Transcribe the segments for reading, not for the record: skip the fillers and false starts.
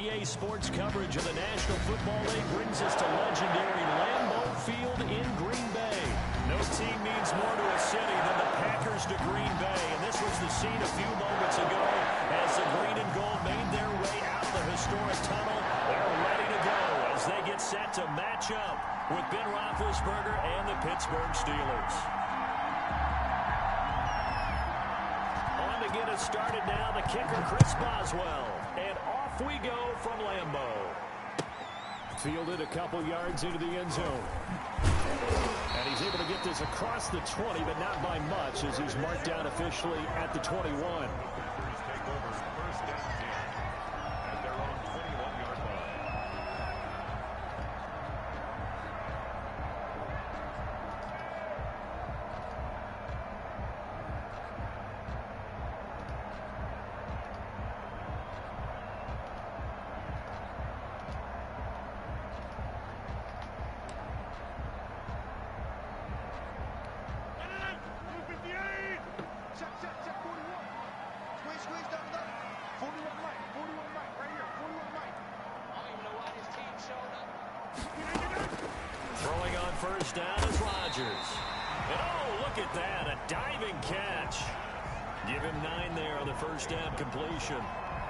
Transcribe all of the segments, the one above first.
EA Sports coverage of the National Football League brings us to legendary Lambeau Field in Green Bay. No team means more to a city than the Packers to Green Bay, and this was the scene a few moments ago as the green and gold made their way out of the historic tunnel. They're ready to go as they get set to match up with Ben Roethlisberger and the Pittsburgh Steelers. On to get us started now, the kicker, Chris Boswell. And off we go from Lambeau. Fielded a couple yards into the end zone. And he's able to get this across the 20, but not by much, as he's marked down officially at the 21. Throwing on first down is Rodgers. And oh, look at that, a diving catch. Give him 9 there on the first down completion.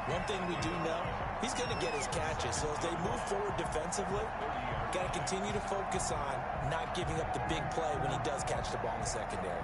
One thing we do know, he's going to get his catches. So as they move forward defensively, got to continue to focus on not giving up the big play when he does catch the ball in the secondary.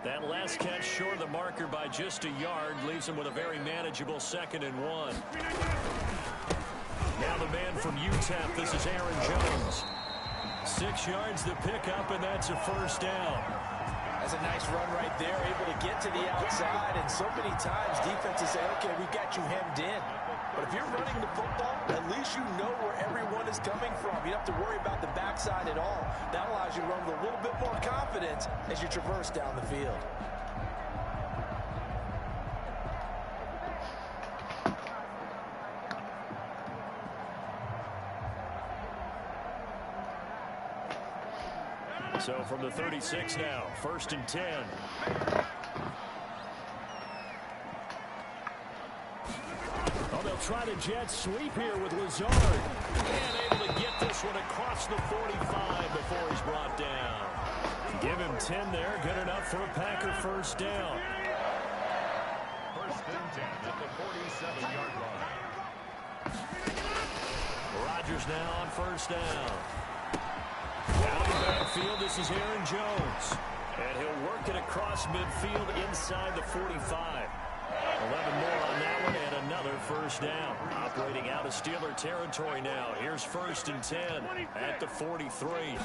That last catch short of the marker by just a yard leaves him with a very manageable 2nd and 1. Now the man from UTEP, this is Aaron Jones. 6 yards to pick up, and that's a first down. That's a nice run right there, able to get to the outside, and so many times defenses say, okay, we got you hemmed in. But if you're running the football, at least you know where everyone is coming from. You don't have to worry about the backside at all. That allows you to run with a little bit more confidence as you traverse down the field. So from the 36 now, 1st and 10. Oh, they'll try to jet sweep here with Lazard. And able to get this one across the 45 before he's brought down. Give him 10 there. Good enough for a Packer first down. 1st and 10 at the 47-yard line. Rodgers now on first down. Out of the backfield, this is Aaron Jones. And he'll work it across midfield inside the 45. 11 more on that one, and another first down. Operating out of Steeler territory now. Here's 1st and 10 at the 43.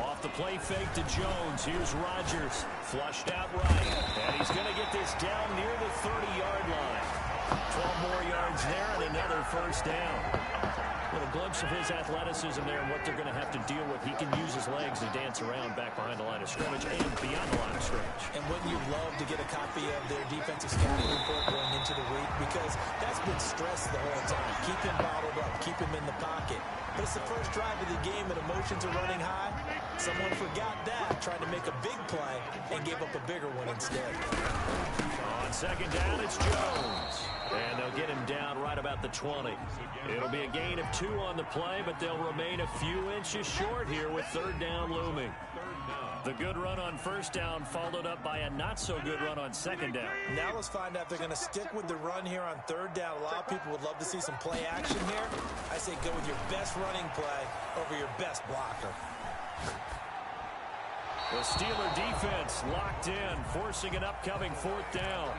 Off the play fake to Jones. Here's Rodgers. Flushed out right. And he's going to get this down near the 30-yard line. 12 more yards there and another first down. Little glimpse of his athleticism there and what they're going to have to deal with. He can use his legs to dance around back behind the line of scrimmage and beyond the line of scrimmage. And wouldn't you love to get a copy of their defensive scouting report going into the week? Because that's been stressed the whole time. Keep him bottled up. Keep him in the pocket. But it's the first drive of the game and emotions are running high. Someone forgot that, trying to make a big play and gave up a bigger one instead. On 2nd down, it's Jones. And they'll get him down right about the 20. It'll be a gain of 2 on the play, but they'll remain a few inches short here with 3rd down looming. The good run on first down followed up by a not-so-good run on 2nd down. Now let's find out if they're going to stick with the run here on 3rd down. A lot of people would love to see some play action here. I say go with your best running play over your best blocker. The Steeler defense locked in, forcing an upcoming 4th down.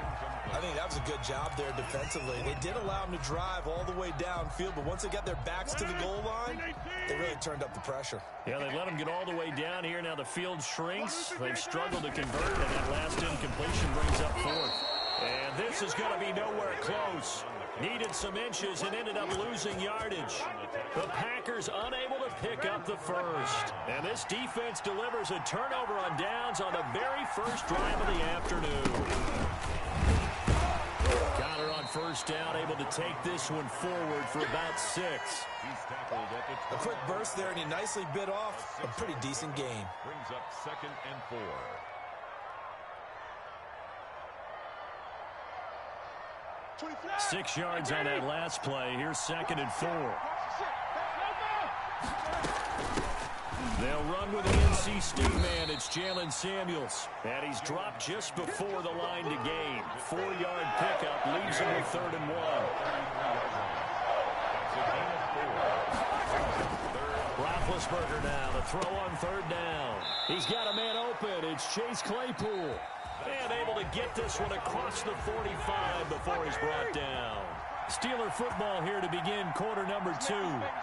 I think that was a good job there defensively. They did allow them to drive all the way downfield, but once they got their backs to the goal line, they really turned up the pressure. Yeah, they let them get all the way down here. Now the field shrinks. They've struggled to convert, and that last incompletion brings up 4th. And this is going to be nowhere close. Needed some inches and ended up losing yardage. The Packers unable to pick up the first. And this defense delivers a turnover on downs on the very first drive of the afternoon. Got Steeler on first down, able to take this one forward for about 6. He's tackled at the 12. A quick burst there, and he nicely bit off a pretty decent gain. Brings up 2nd and 4. 6 yards on that last play. Here's 2nd and 4. They'll run with the NC State man. It's Jalen Samuels. And he's dropped just before the line to gain. 4-yard pickup leaves him with 3rd and 1. Blffffgg now to throw on 3rd down. He's got a man open. It's Chase Claypool. And able to get this one across the 45 before he's brought down. Steeler football here to begin quarter number 2.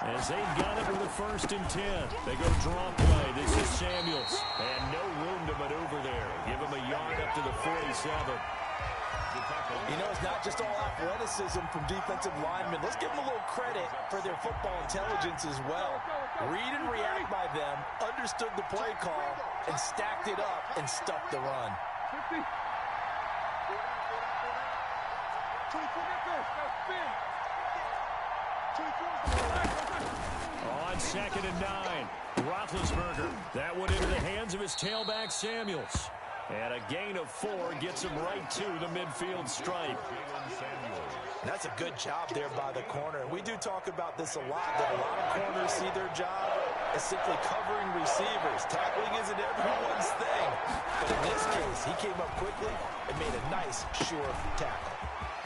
As they've got it with a 1st and 10. They go draw play. This is Samuels. And no room to maneuver there. Give him a yard up to the 47. You know, it's not just all athleticism from defensive linemen. Let's give them a little credit for their football intelligence as well. Read and react by them, understood the play call, and stacked it up and stuffed the run. On 2nd and 9, Blffffgg. That one into the hands of his tailback, Samuels. And a gain of 4 gets him right to the midfield stripe. That's a good job there by the corner. We do talk about this a lot, that a lot of corners see their job as simply covering receivers. Tackling isn't everyone's thing. But in this case, he came up quickly and made a nice, sure tackle.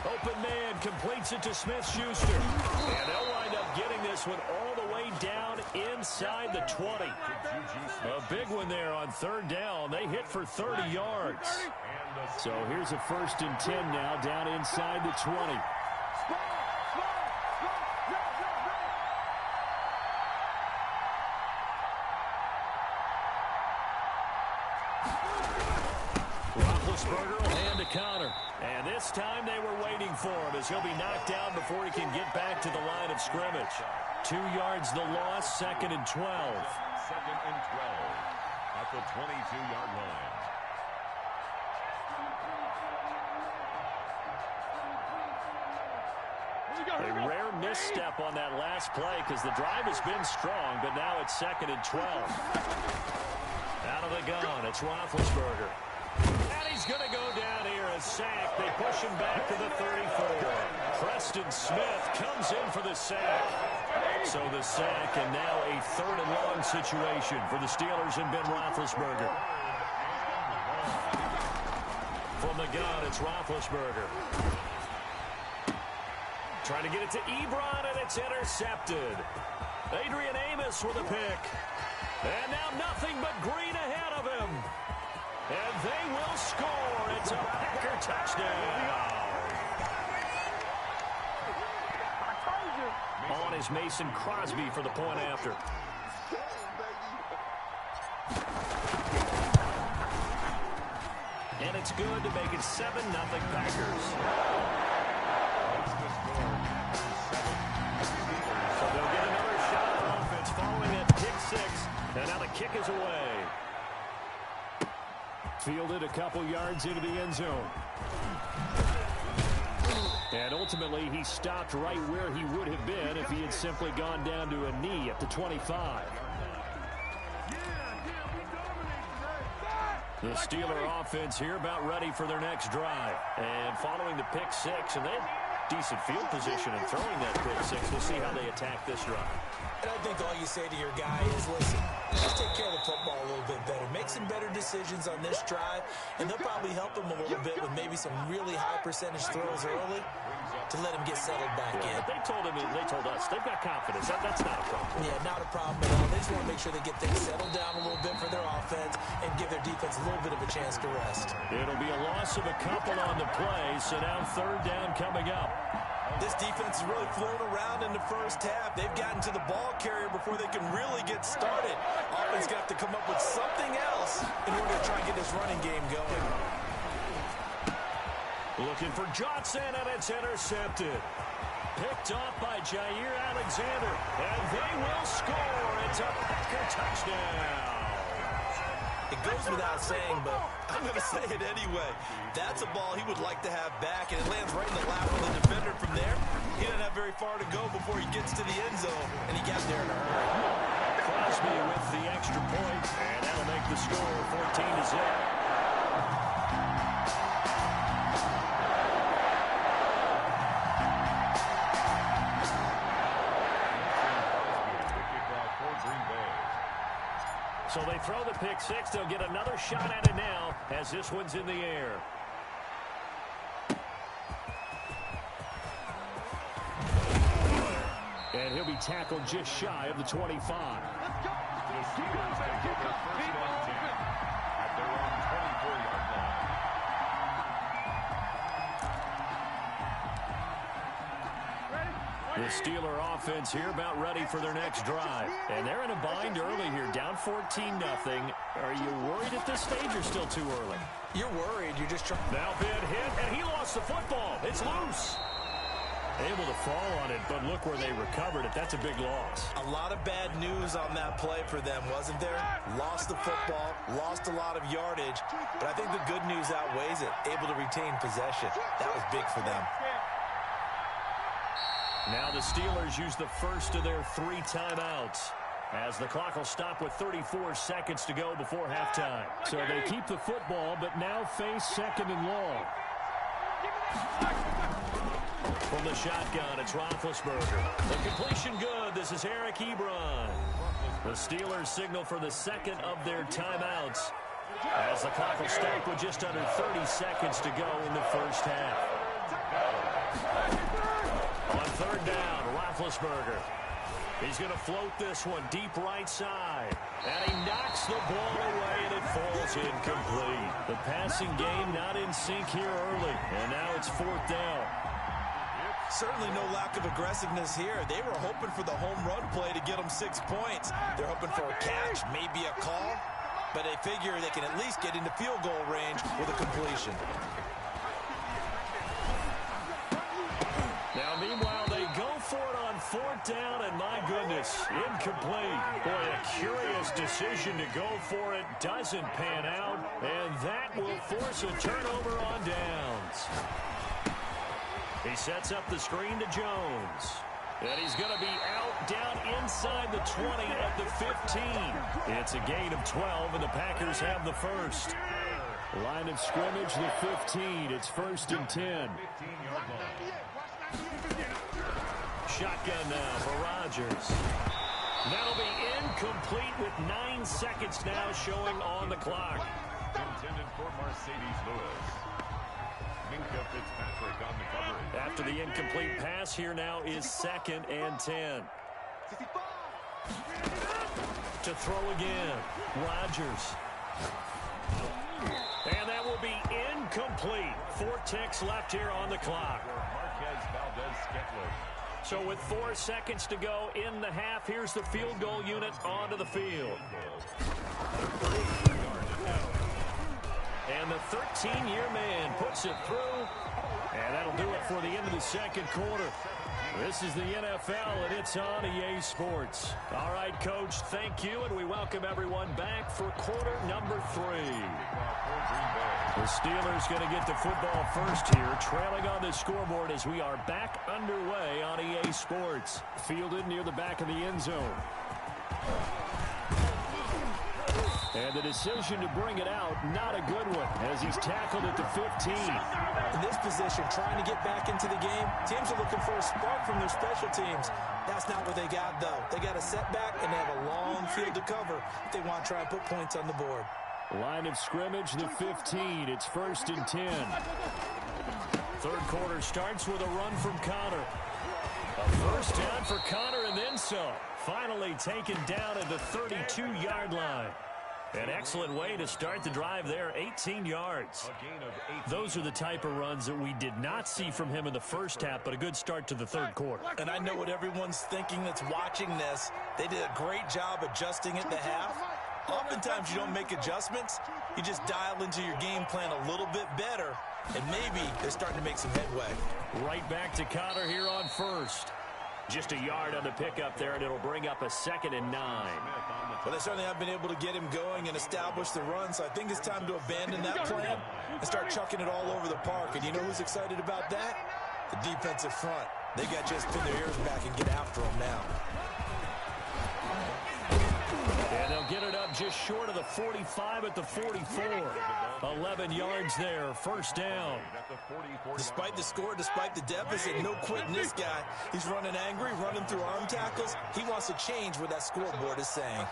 Open man completes it to Smith-Schuster. And they'll wind up getting this one all the way down inside the 20. A big one there on 3rd down. They hit for 30 yards. So here's a 1st and 10 now down inside the 20. Blffffgg will hand a counter. And this time they were waiting for him as he'll be knocked down before he can get back to the line of scrimmage. 2 yards the loss, 2nd and 12. 2nd and 12 at the 22-yard line. A rare misstep on that last play because the drive has been strong, but now it's 2nd and 12. Out of the gun, it's Blffffgg. And he's going to go down here, a sack. They push him back to the 34. Preston Smith comes in for the sack. So the sack, and now a 3rd and long situation for the Steelers and Ben Roethlisberger. From the gun, it's Roethlisberger. Trying to get it to Ebron, and it's intercepted. Adrian Amos with a pick. And now nothing but green ahead of him. And they will score. It's a Packer touchdown. On is Mason Crosby for the point after. And it's good to make it 7-0 Packers. So they'll get another shot on offense following that pick 6. And now the kick is away. Fielded a couple yards into the end zone. And ultimately, he stopped right where he would have been if he had simply gone down to a knee at the 25. The Steeler offense here about ready for their next drive. And following the pick 6, and they had decent field position in throwing that pick 6. We'll see how they attack this drive. And I think all you say to your guy is, listen, just take care of the football a little bit better. Make some better decisions on this drive, and they'll probably help him a little bit with maybe some really high percentage throws early to let him get settled back in. But they told us, they've got confidence. That's not a problem. Yeah, not a problem at all. They just want to make sure they get things settled down a little bit for their offense and give their defense a little bit of a chance to rest. It'll be a loss of a couple on the play, so now 3rd down coming up. This defense has really flown around in the first half. They've gotten to the ball carrier before they can really get started. Offense got to come up with something else in order to try and get this running game going. Looking for Johnson, and it's intercepted. Picked off by Jair Alexander, and they will score. It's a Packer touchdown. It goes without saying, but I'm going to say it anyway. That's a ball he would like to have back, and it lands right in the lap of the defender. From there, he doesn't have very far to go before he gets to the end zone, and he got there in a hurry. Crosby with the extra point, and that'll make the score 14-0. So they throw the pick six. They'll get another shot at it now as this one's in the air. And he'll be tackled just shy of the 25. The Steelers take it their first and 10 at their own 24-yard line. The Steeler offense here about ready for their next drive. And they're in a bind early here, down 14-0. Are you worried at this stage or still too early? You're worried. You're just trying. Now been hit, and he lost the football. It's loose. Able to fall on it, but look where they recovered it. That's a big loss. A lot of bad news on that play for them, wasn't there? Lost the football, lost a lot of yardage, but I think the good news outweighs it. Able to retain possession. That was big for them. Now the Steelers use the first of their 3 timeouts as the clock will stop with 34 seconds to go before halftime. So they keep the football, but now face second and long. From the shotgun, it's Roethlisberger. The completion good. This is Eric Ebron. The Steelers signal for the second of their timeouts as the clock will stop with just under 30 seconds to go in the first half. On third down, Roethlisberger. He's going to float this one deep right side. And he knocks the ball away, and it falls incomplete. The passing game not in sync here early. And now it's fourth down. Certainly no lack of aggressiveness here. They were hoping for the home run play to get them 6 points. They're hoping for a catch, maybe a call. But they figure they can at least get into field goal range with a completion. Now, meanwhile, they go for it on fourth down, and my goodness, incomplete. Boy, a curious decision to go for it. Doesn't pan out, and that will force a turnover on downs. He sets up the screen to Jones. And he's going to be out down inside the 20 at the 15. It's a gain of 12, and the Packers have the first. Line of scrimmage, the 15. It's first and 10. Shotgun now for Rodgers. That'll be incomplete with 9 seconds now showing on the clock. Intended for Mercedes Lewis. Minka Fitzpatrick on the coverage. After the incomplete pass, here now is second and 10. To throw again, Rodgers. And that will be incomplete. 4 ticks left here on the clock. Marquez Valdez-Scantling. So with 4 seconds to go in the half, here's the field goal unit onto the field. And the 13-year man puts it through. And that'll do it for the end of the second quarter. This is the NFL, and it's on EA Sports. All right, Coach, thank you, and we welcome everyone back for quarter number 3. The Steelers going to get the football first here, trailing on the scoreboard as we are back underway on EA Sports. Fielded near the back of the end zone. And the decision to bring it out, not a good one, as he's tackled at the 15. In this position, trying to get back into the game, teams are looking for a spark from their special teams. That's not what they got, though. They got a setback, and they have a long field to cover if they want to try and put points on the board. Line of scrimmage, the 15. It's first and 10. Third quarter starts with a run from Connor. A first down for Connor, and then some. Finally taken down at the 32-yard line. An excellent way to start the drive there, 18 yards. Those are the type of runs that we did not see from him in the first half, but a good start to the third quarter. And I know what everyone's thinking that's watching this. They did a great job adjusting at the half. Oftentimes you don't make adjustments. You just dial into your game plan a little bit better, and maybe they're starting to make some headway. Right back to Connor here on first. Just a yard on the pickup there, and it'll bring up a 2nd and 9. Well, they certainly have been able to get him going and establish the run, so I think it's time to abandon that plan and start chucking it all over the park. And you know who's excited about that? The defensive front. They got to just pin their ears back and get after him now. And they'll get it up just short of the 45 at the 44. 11 yards there, 1st down. Despite the score, despite the deficit, no quitting this guy. He's running angry, running through arm tackles. He wants to change what that scoreboard is saying.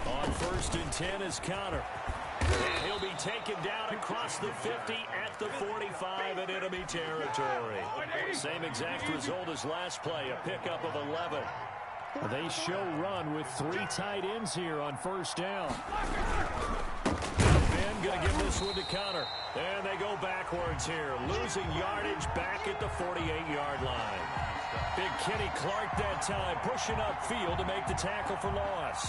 On 1st and 10 is Connor. And he'll be taken down across the 50 at the 45 in enemy territory. Same exact result as last play, a pickup of 11. They show run with 3 tight ends here on 1st down. Ben going to give this one to Connor. And they go backwards here, losing yardage back at the 48-yard line. Big Kenny Clark that time, pushing upfield to make the tackle for loss.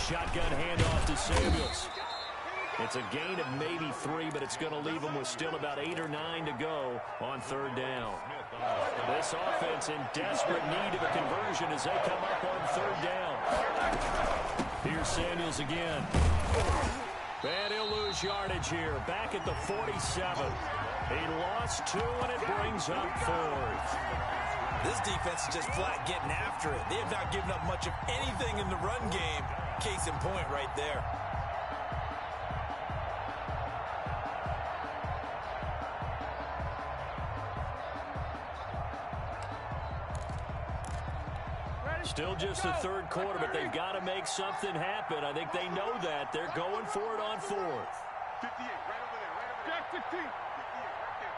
Shotgun handoff to Samuels. It's a gain of maybe 3, but it's going to leave them with still about 8 or 9 to go on 3rd down. This offense in desperate need of a conversion as they come up on 3rd down. Here's Samuels again. And he'll lose yardage here, back at the 47. He lost 2, and it brings up 4th. This defense is just flat getting after it. They have not given up much of anything in the run game. Case in point right there. Still just the 3rd quarter, but they've got to make something happen. I think they know that. They're going for it on 4th. 58, right over there, right over there. Jack 16. 58, right there.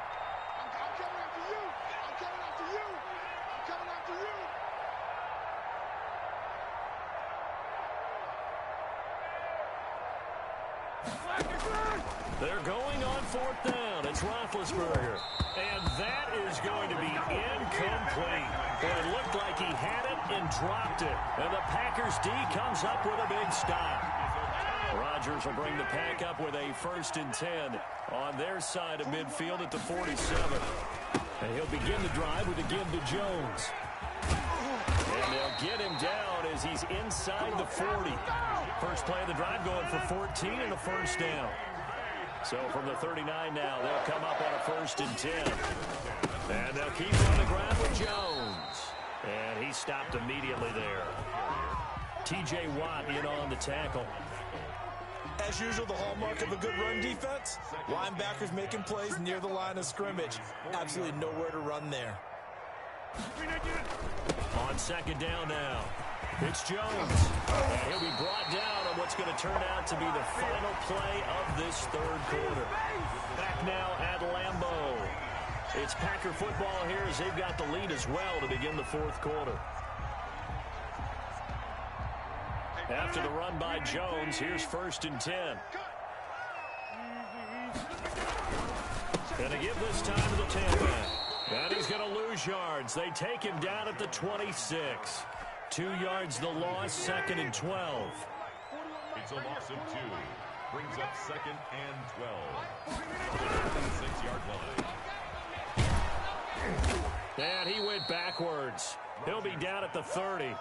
I'm coming after you. I'm coming after you. I'm coming after you. They're going on 4th down. It's Roethlisberger. And that is going to be incomplete. But it looked like he had it and dropped it. And the Packers D comes up with a big stop. Rodgers will bring the Pack up with a 1st and 10 on their side of midfield at the 47. And he'll begin the drive with a give to Jones. And they'll get him down as he's inside the 40. First play of the drive going for 14 and a 1st down. So from the 39 now, they'll come up on a 1st and 10. And they'll keep on the ground with Jones. And he stopped immediately there. T.J. Watt in on the tackle. As usual, the hallmark of a good run defense, linebackers making plays near the line of scrimmage. Absolutely nowhere to run there. On 2nd down now, it's Jones. And he'll be brought down on what's going to turn out to be the final play of this 3rd quarter. Back now at Lambeau. It's Packer football here as they've got the lead as well to begin the 4th quarter. After the run by Jones, here's 1st and 10. And to give this time to the tailback. And he's going to lose yards. They take him down at the 26. 2 yards the loss, 2nd and 12. It's a loss of 2. Brings up 2nd and 12. 6-yard line. And he went backwards. He'll be down at the 30.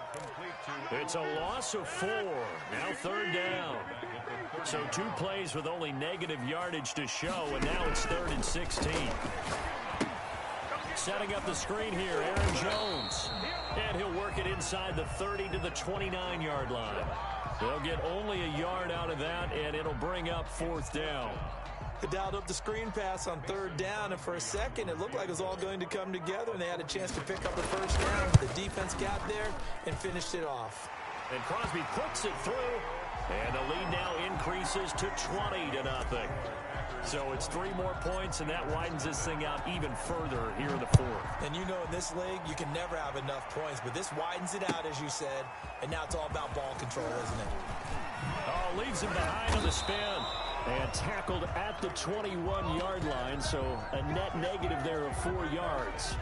It's a loss of 4. Now 3rd down. So 2 plays with only negative yardage to show, and now it's 3rd and 16. Setting up the screen here, Aaron Jones. And he'll work it inside the 30 to the 29-yard line. They'll get only a yard out of that, and it'll bring up 4th down. They dialed up the screen pass on 3rd down, and for a second it looked like it was all going to come together, and they had a chance to pick up a 1st down. The defense got there and finished it off. And Crosby puts it through, and the lead now increases to 20-0. So it's 3 more points, and that widens this thing out even further here in the fourth. And you know in this league, you can never have enough points, but this widens it out, as you said, and now it's all about ball control, isn't it? Oh, leaves him behind on the spin. And tackled at the 21-yard line, so a net negative there of 4 yards.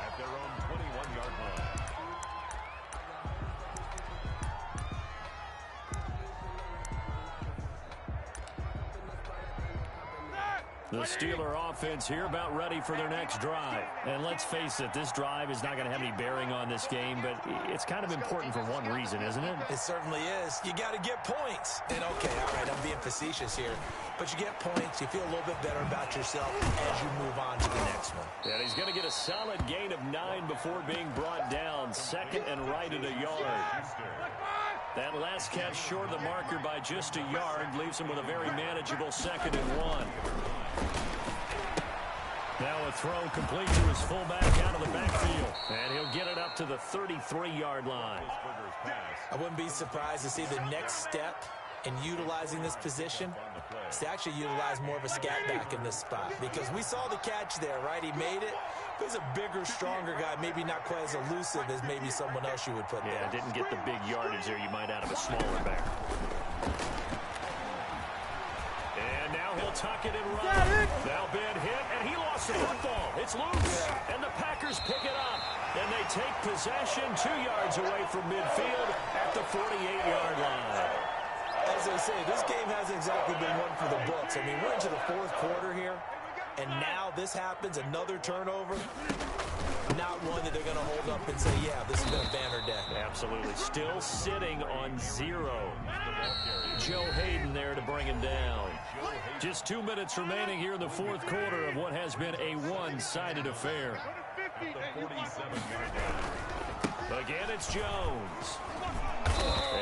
At their own 21-yard line. The Steeler offense here about ready for their next drive. And let's face it, this drive is not going to have any bearing on this game, but it's kind of important for one reason, isn't it? It certainly is. You got to get points. And okay, all right, I'm being facetious here. But you get points, you feel a little bit better about yourself as you move on to the next one. And he's going to get a solid gain of 9 before being brought down. Second and right at a yard. That last catch short of the marker by just a yard leaves him with a very manageable 2nd and 1. Now a throw complete to his fullback out of the backfield. And he'll get it up to the 33-yard line. I wouldn't be surprised to see the next step in utilizing this position is to actually utilize more of a scat back in this spot. Because we saw the catch there, right? He made it. He's a bigger, stronger guy, maybe not quite as elusive as maybe someone else you would put there. Yeah, didn't get the big yardage there you might out of a smaller back. And now he'll tuck it and run. Now Ben hit, and he lost the football. It's loose, and the Packers pick it up. And they take possession 2 yards away from midfield at the 48-yard line. As I say, this game hasn't exactly been one for the books. I mean, we're into the 4th quarter here, and now this happens, another turnover. Not one that they're going to hold up and say, yeah, this has been a banner day. Absolutely. Still sitting on 0. Joe Hayden there to bring him down. Just 2 minutes remaining here in the 4th quarter of what has been a one-sided affair. Again, it's Jones.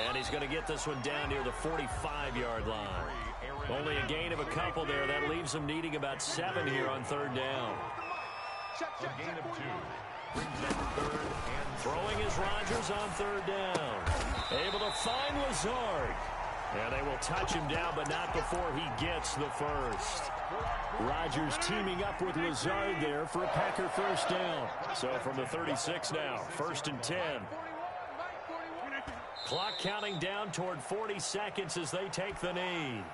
And he's going to get this one down near the 45-yard line. Only a gain of a couple there. That leaves him needing about 7 here on 3rd down. A gain of 2. Brings up 3rd and throwing is Rodgers on 3rd down. Able to find Lazard. And they will touch him down, but not before he gets the first. Rodgers teaming up with Lazard there for a Packer 1st down. So from the 36 now, 1st and 10. Clock counting down toward 40 seconds as they take the knee.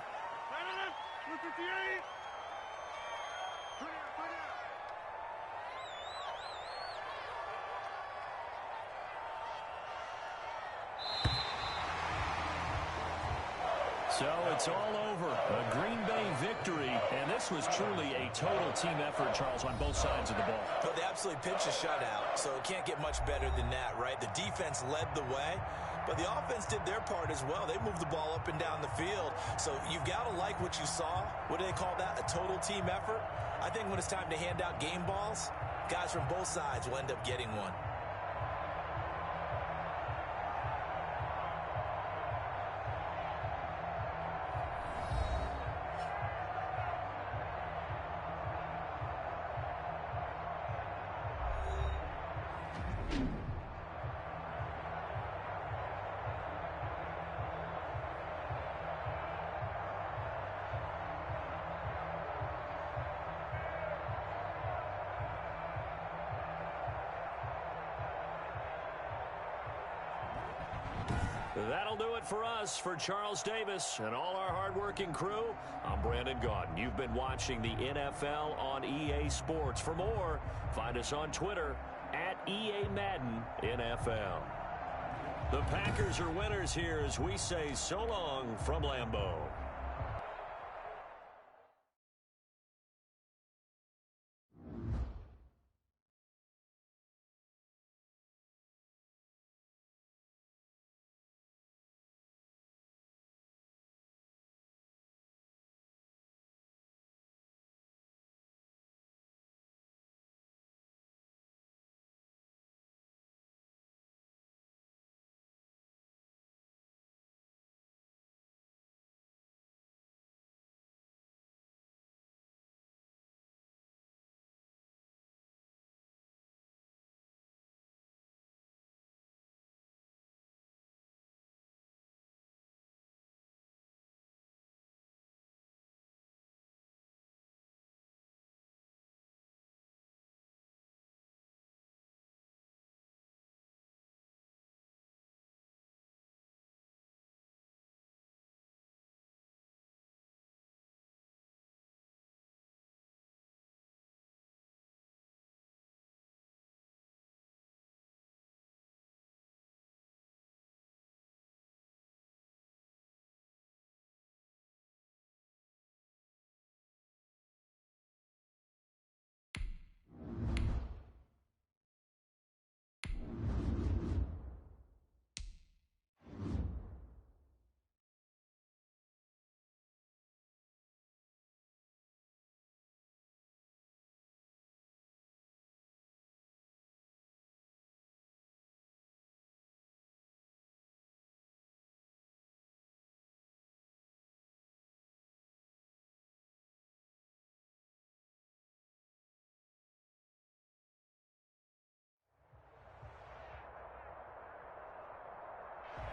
So it's all over. A Green Bay victory, and this was truly a total team effort, Charles, on both sides of the ball. Well, they absolutely pitched a shutout, so it can't get much better than that, right? The defense led the way, but the offense did their part as well. They moved the ball up and down the field, so you've got to like what you saw. What do they call that? A total team effort? I think when it's time to hand out game balls, guys from both sides will end up getting one. That'll do it for us. For Charles Davis and all our hardworking crew, I'm Brandon Gaudin. You've been watching the NFL on EA Sports. For more, find us on Twitter at EA Madden NFL. The Packers are winners here as we say so long from Lambeau.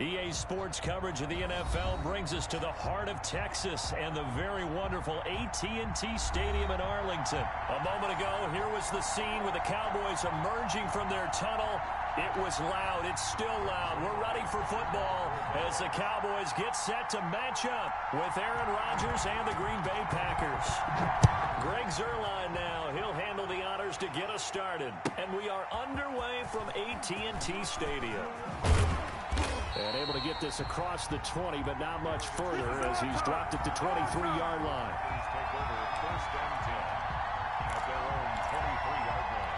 EA Sports coverage of the NFL brings us to the heart of Texas and the very wonderful AT&T Stadium in Arlington. A moment ago, here was the scene with the Cowboys emerging from their tunnel. It was loud. It's still loud. We're ready for football as the Cowboys get set to match up with Aaron Rodgers and the Green Bay Packers. Greg Zuerlein now. He'll handle the honors to get us started. And we are underway from AT&T Stadium. And able to get this across the 20, but not much further as he's dropped it to 23-yard line. Take over first and 10 at their own 23-yard line.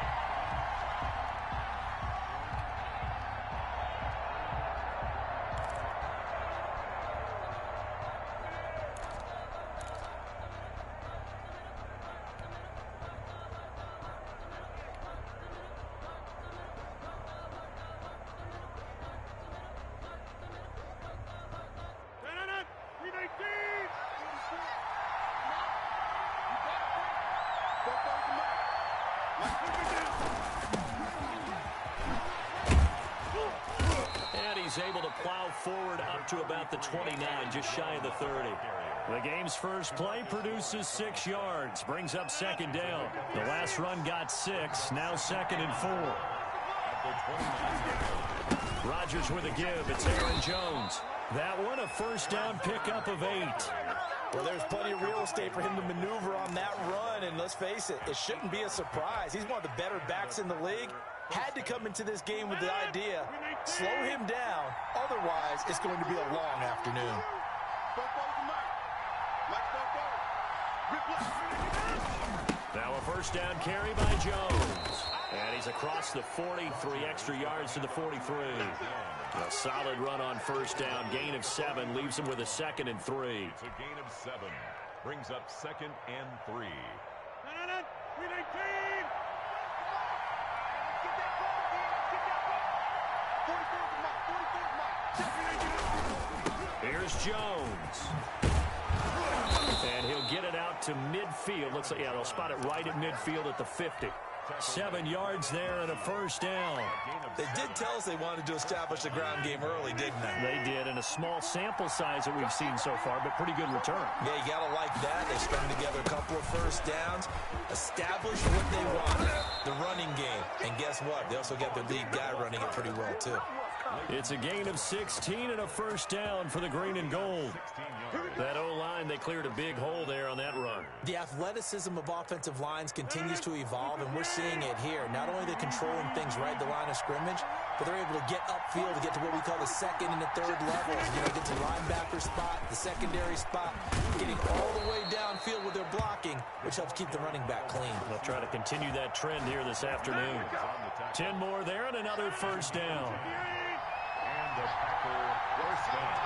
Able to plow forward up to about the 29, just shy of the 30. The game's first play produces 6 yards, brings up second down. The last run got 6, now second and 4. Rodgers with a give. It's Aaron Jones. That one a first down pickup of 8. Well, there's plenty of real estate for him to maneuver on that run, and let's face it, it shouldn't be a surprise. He's one of the better backs in the league. Had to come into this game with the idea, slow him down, otherwise it's going to be a long afternoon. Now a first down carry by Jones. And he's across the 40, 3 extra yards to the 43. A solid run on first down, gain of 7, leaves him with a second and 3. It's a gain of 7, brings up second and 3. Here's Jones. And he'll get it out to midfield. Looks like, yeah, they'll spot it right at midfield at the 50. 7 yards there and a first down. They did tell us they wanted to establish the ground game early, didn't they? They did, in a small sample size that we've seen so far, but pretty good return. Yeah, you got to like that. They strung together a couple of first downs, established what they wanted, the running game. And guess what? They also got their lead guy running it pretty well, too. It's a gain of 16 and a first down for the green and gold. That O-line, they cleared a big hole there on that run. The athleticism of offensive lines continues to evolve, and we're seeing it here. Not only are they controlling things right at the line of scrimmage, but they're able to get upfield to get to what we call the second and the third levels. You know, get to the linebacker spot, the secondary spot, getting all the way downfield with their blocking, which helps keep the running back clean. They'll try to continue that trend here this afternoon. 10 more there and another first down. And the Packer first down.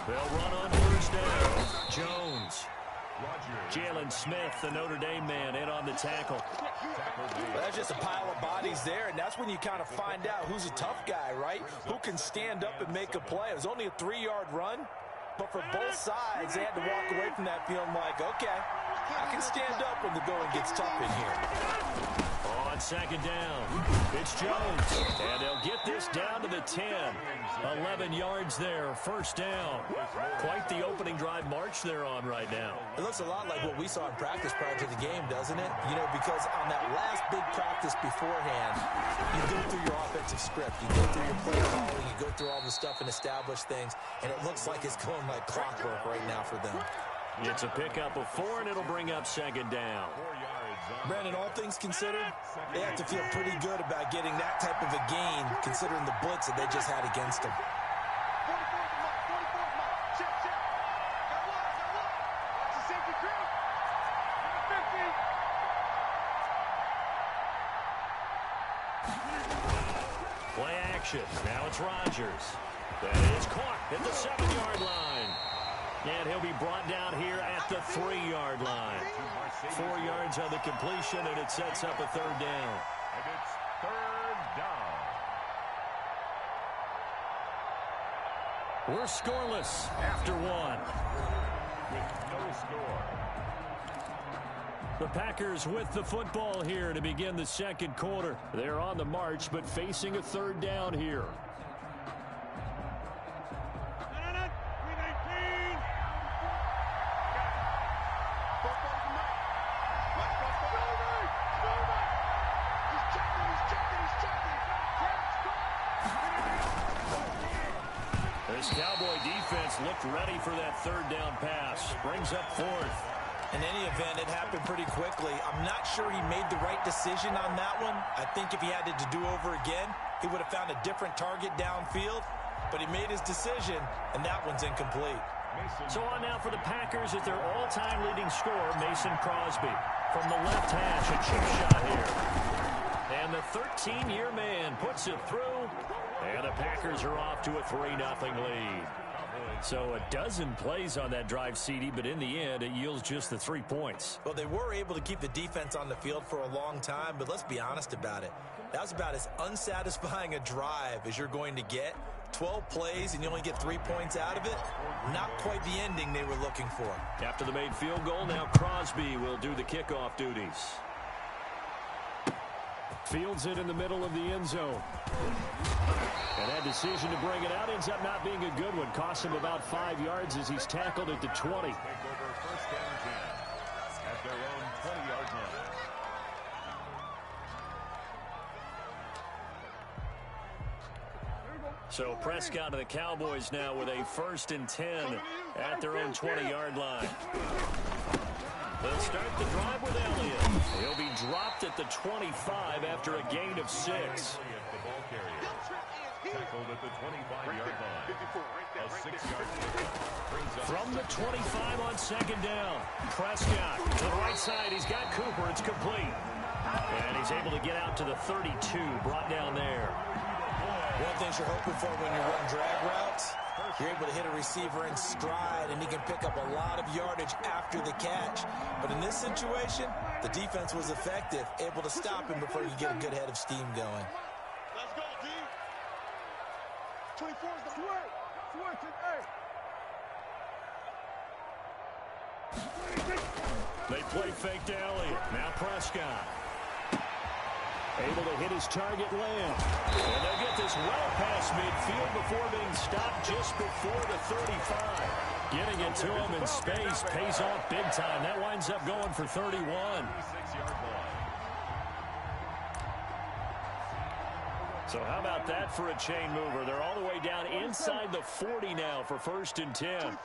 They'll run on first down. Jones. Jalen Smith, the Notre Dame man, in on the tackle. Well, that's just a pile of bodies there, and that's when you kind of find out who's a tough guy, right? Who can stand up and make a play. It was only a 3-yard run, but for both sides, they had to walk away from that feeling like, okay, I can stand up when the going gets tough in here. On second down, it's Jones, and they'll get this down to the 10. 11 yards there, first down. Quite the opening drive march they're on right now. It looks a lot like what we saw in practice prior to the game, doesn't it? You know, because on that last big practice beforehand, you go through your offensive script, you go through your play calling, you go through all the stuff and establish things, and it looks like it's going like clockwork right now for them. It's a pickup of 4, and it'll bring up second down. Brandon, all things considered, they have to feel pretty good about getting that type of a gain, considering the blitz that they just had against them. Play action. Now it's Rodgers. That is caught at the 7-yard line. And he'll be brought down here at the 3-yard line. 4 yards on the completion, and it sets up a third down. And it's third down. We're scoreless after 1. With no score. The Packers with the football here to begin the second quarter. They're on the march, but facing a third down here. This Cowboy defense looked ready for that third down pass. Brings up fourth. In any event, it happened pretty quickly. I'm not sure he made the right decision on that one. I think if he had it to do over again, he would have found a different target downfield. But he made his decision, and that one's incomplete. So on now for the Packers at their all-time leading scorer, Mason Crosby. From the left hash, a chip shot here. And the 13-year man puts it through. And the Packers are off to a 3-0 lead. So a dozen plays on that drive, CD, but in the end, it yields just the 3 points. Well, they were able to keep the defense on the field for a long time, but let's be honest about it. That was about as unsatisfying a drive as you're going to get. 12 plays and you only get 3 points out of it. Not quite the ending they were looking for. After the made field goal, now Crosby will do the kickoff duties. Fields it in the middle of the end zone. And that decision to bring it out ends up not being a good one. Costs him about 5 yards as he's tackled at the 20. Take over first down 10 at their own 20-yard line. So Prescott and the Cowboys now with a 1st and 10 at their own 20-yard line. They'll start the drive with Elliott. He'll be dropped at the 25 after a gain of 6. The ball carrier tackled at the 25-yard line. A 6-yard brings up From the 25 on 2nd down. Prescott to the right side. He's got Cooper. It's complete. And he's able to get out to the 32. Brought down there. One thing you're hoping for when you run drag routes, you're able to hit a receiver in stride, and he can pick up a lot of yardage after the catch. But in this situation, the defense was effective, able to stop him before you get a good head of steam going. Let's go, D. 24 is the way. They play fake to Elliott. Now Prescott. Able to hit his target Lamb. And they'll get this well past midfield before being stopped just before the 35. Getting it to him in space pays off big time. That winds up going for 31. 6-yard line. So how about that for a chain mover? They're all the way down inside the 40 now for 1st and 10.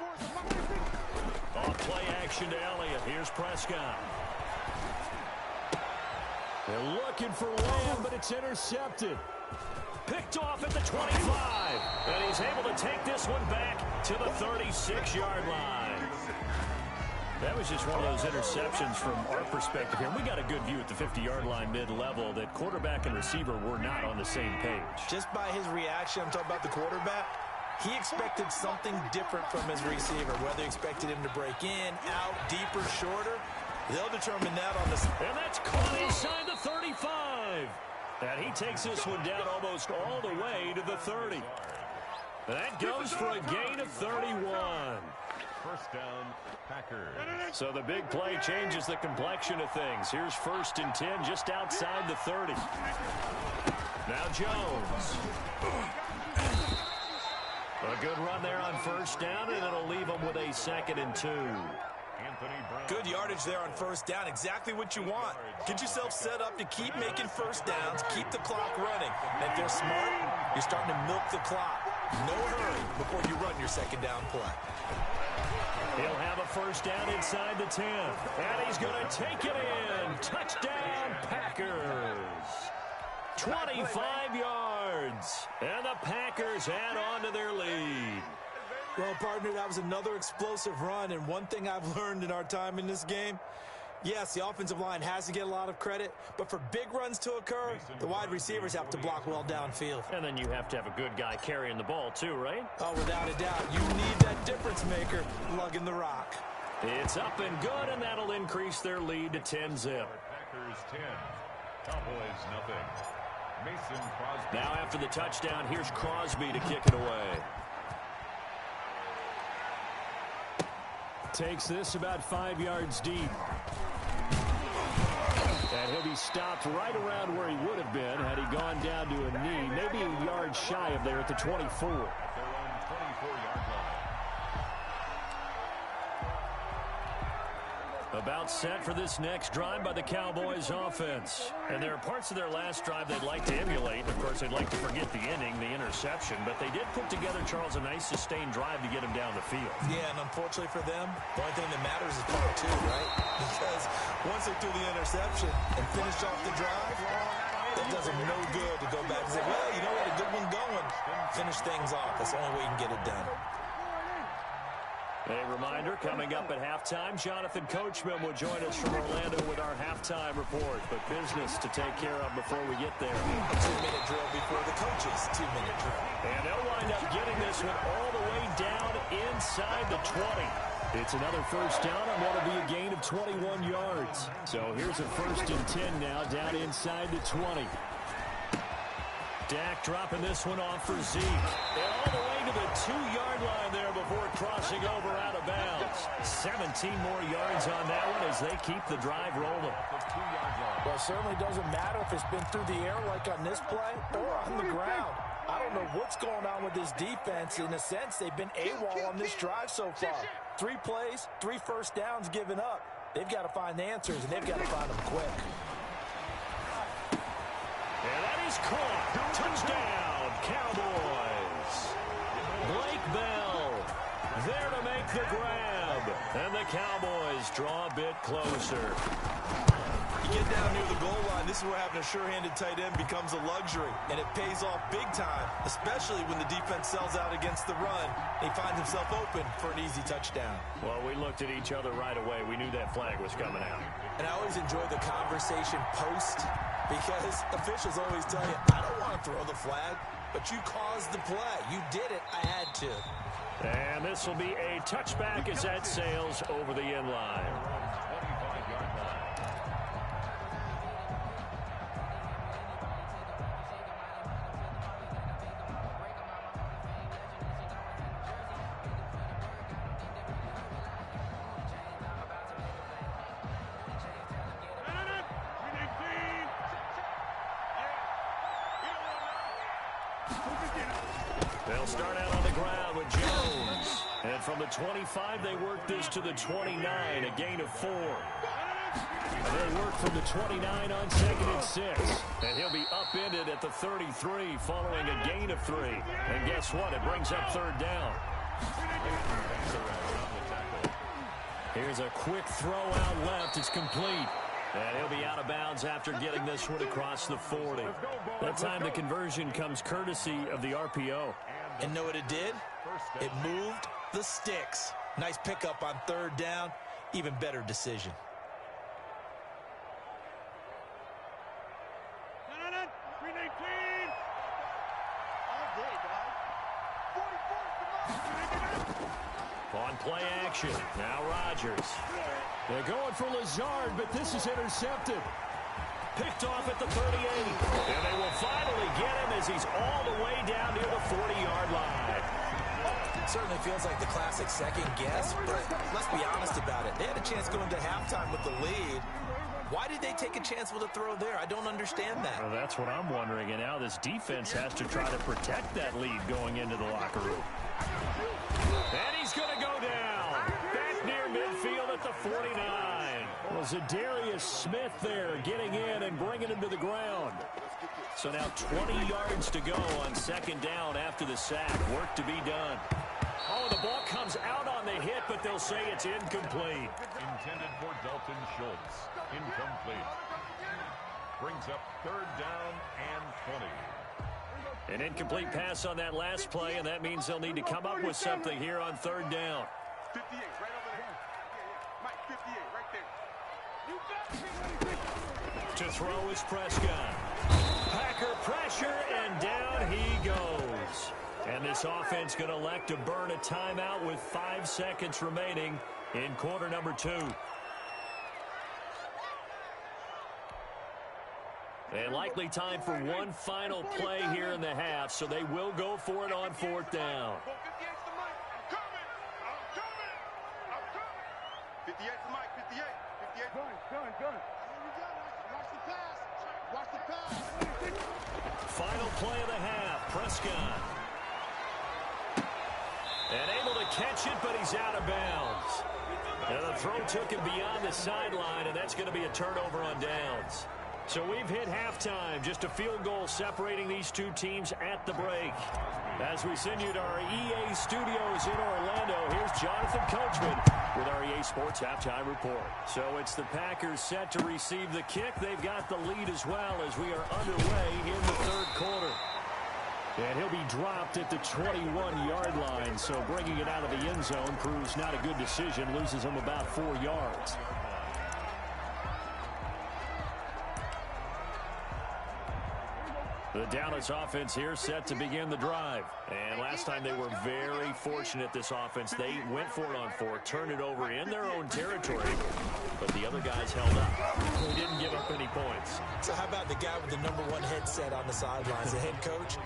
Off play action to Elliott. Here's Prescott. They're looking for Lamb, but it's intercepted. Picked off at the 25. And he's able to take this one back to the 36-yard line. That was just one of those interceptions from our perspective here. We got a good view at the 50-yard line mid-level that quarterback and receiver were not on the same page. Just by his reaction, I'm talking about the quarterback, he expected something different from his receiver, whether he expected him to break in, out, deeper, shorter. They'll determine that on the... And that's caught inside the 35. And he takes this one down almost all the way to the 30. That goes for a gain of 31. First down, Packers. So the big play changes the complexion of things. Here's 1st and 10 just outside the 30. Now Jones. A good run there on 1st down, and it'll leave them with a 2nd and 2. Good yardage there on 1st down. Exactly what you want. Get yourself set up to keep making 1st downs, keep the clock running. And if they're smart, you're starting to milk the clock. No hurry before you run your 2nd down play. He'll have a 1st down inside the 10. And he's going to take it in. Touchdown, Packers. 25 yards. And the Packers add on to their lead. Well, partner, that was another explosive run, and one thing I've learned in our time in this game, yes, the offensive line has to get a lot of credit, but for big runs to occur, the wide receivers have to block well downfield. And then you have to have a good guy carrying the ball too, right? Oh, without a doubt. You need that difference maker lugging the rock. It's up and good, and that'll increase their lead to 10-zip. Packers 10, Cowboys nothing. Mason Crosby. Now after the touchdown, here's Crosby to kick it away. Takes this about 5 yards deep. stopped right around where he would have been had he gone down to a knee, maybe a yard shy of there at the 24. At their own 24-yard line. About set for this next drive by the Cowboys offense. And there are parts of their last drive they'd like to emulate. Of course, they'd like to forget the inning, the interception. But they did put together, Charles, a nice sustained drive to get him down the field. Yeah, and unfortunately for them, the only thing that matters is part two, right? Because once they threw the interception and finished off the drive, that does them no good to go back and say, well, you know, we had a good one going. Finish things off. That's the only way you can get it done. A reminder, coming up at halftime, Jonathan Coachman will join us from Orlando with our halftime report. But business to take care of before we get there. A 2-minute drill before the coaches' 2-minute drill. And they'll wind up getting this one all the way down inside the 20. It's another first down on what will be a gain of 21 yards. So here's a 1st and 10 now down inside the 20. Dak dropping this one off for Zeke. And all the way to the 2-yard line there before crossing over out of bounds. 17 more yards on that one as they keep the drive rolling. Well, it certainly doesn't matter if it's been through the air like on this play or on the ground. I don't know what's going on with this defense. In a sense, they've been AWOL on this drive so far. 3 plays, 3 first downs given up. They've got to find the answers, and they've got to find them quick. And that is caught. Touchdown, Cowboys. Blake Bell there to make the grab. And the Cowboys draw a bit closer. You get down near the goal line, this is where having a sure-handed tight end becomes a luxury. And it pays off big time, especially when the defense sells out against the run. And he finds himself open for an easy touchdown. Well, we looked at each other right away. We knew that flag was coming out. And I always enjoy the conversation post, because officials always tell you, I don't want to throw the flag, but you caused the play. You did it. I had to. And this will be a touchback as that sails over the end line. 25-yard line. They'll start out on the ground with Jones. And from the 25, they work this to the 29, a gain of 4. And they work from the 29 on 2nd and 6. And he'll be upended at the 33 following a gain of 3. And guess what? It brings up 3rd down. Here's a quick throw out left. It's complete. And he'll be out of bounds after getting this one across the 40. That time the conversion comes courtesy of the RPO. And know what it did? It moved the sticks. Nice pickup on 3rd down. Even better decision. On play action, now Rodgers. They're going for Lazard, but this is intercepted. Picked off at the 38. And they will finally get him as he's all the way down near the 40-yard line. It certainly feels like the classic second guess, but let's be honest about it. They had a chance going to halftime with the lead. Why did they take a chance with a throw there? I don't understand that. Well, that's what I'm wondering. And now this defense has to try to protect that lead going into the locker room. And he's going to go down. Back near midfield at the 49. Well, Zadarius Smith there getting in and bringing him to the ground. So now 20 yards to go on 2nd down after the sack. Work to be done. Oh, the ball comes out on the hit, but they'll say it's incomplete. Intended for Dalton Schultz. Incomplete. Brings up 3rd down and 20. An incomplete pass on that last play, and that means they'll need to come up with something here on 3rd down. 58, right over there. Mike, 58, right there. To throw is Prescott. Packer pressure, and down he goes. And this offense going to elect to burn a timeout with 5 seconds remaining in quarter number 2. And likely time for one final play here in the half, so they will go for it on 4th down. 58's the mic, 58. 58. Gun. Watch the pass. Watch the pass. Final play of the half. Prescott. And able to catch it, but he's out of bounds. And the throw took him beyond the sideline, and that's going to be a turnover on downs. So we've hit halftime. Just a field goal separating these two teams at the break. As we send you to our EA studios in Orlando, here's Jonathan Coachman with our EA Sports Halftime Report. So it's the Packers set to receive the kick. They've got the lead as well as we are underway in the third quarter. And he'll be dropped at the 21-yard line, so bringing it out of the end zone proves not a good decision, loses him about 4 yards. The Dallas offense here set to begin the drive. And last time they were very fortunate, this offense. They went for it on 4, turned it over in their own territory, but the other guys held up. They didn't give up any points. So how about the guy with the #1 headset on the sidelines, the head coach?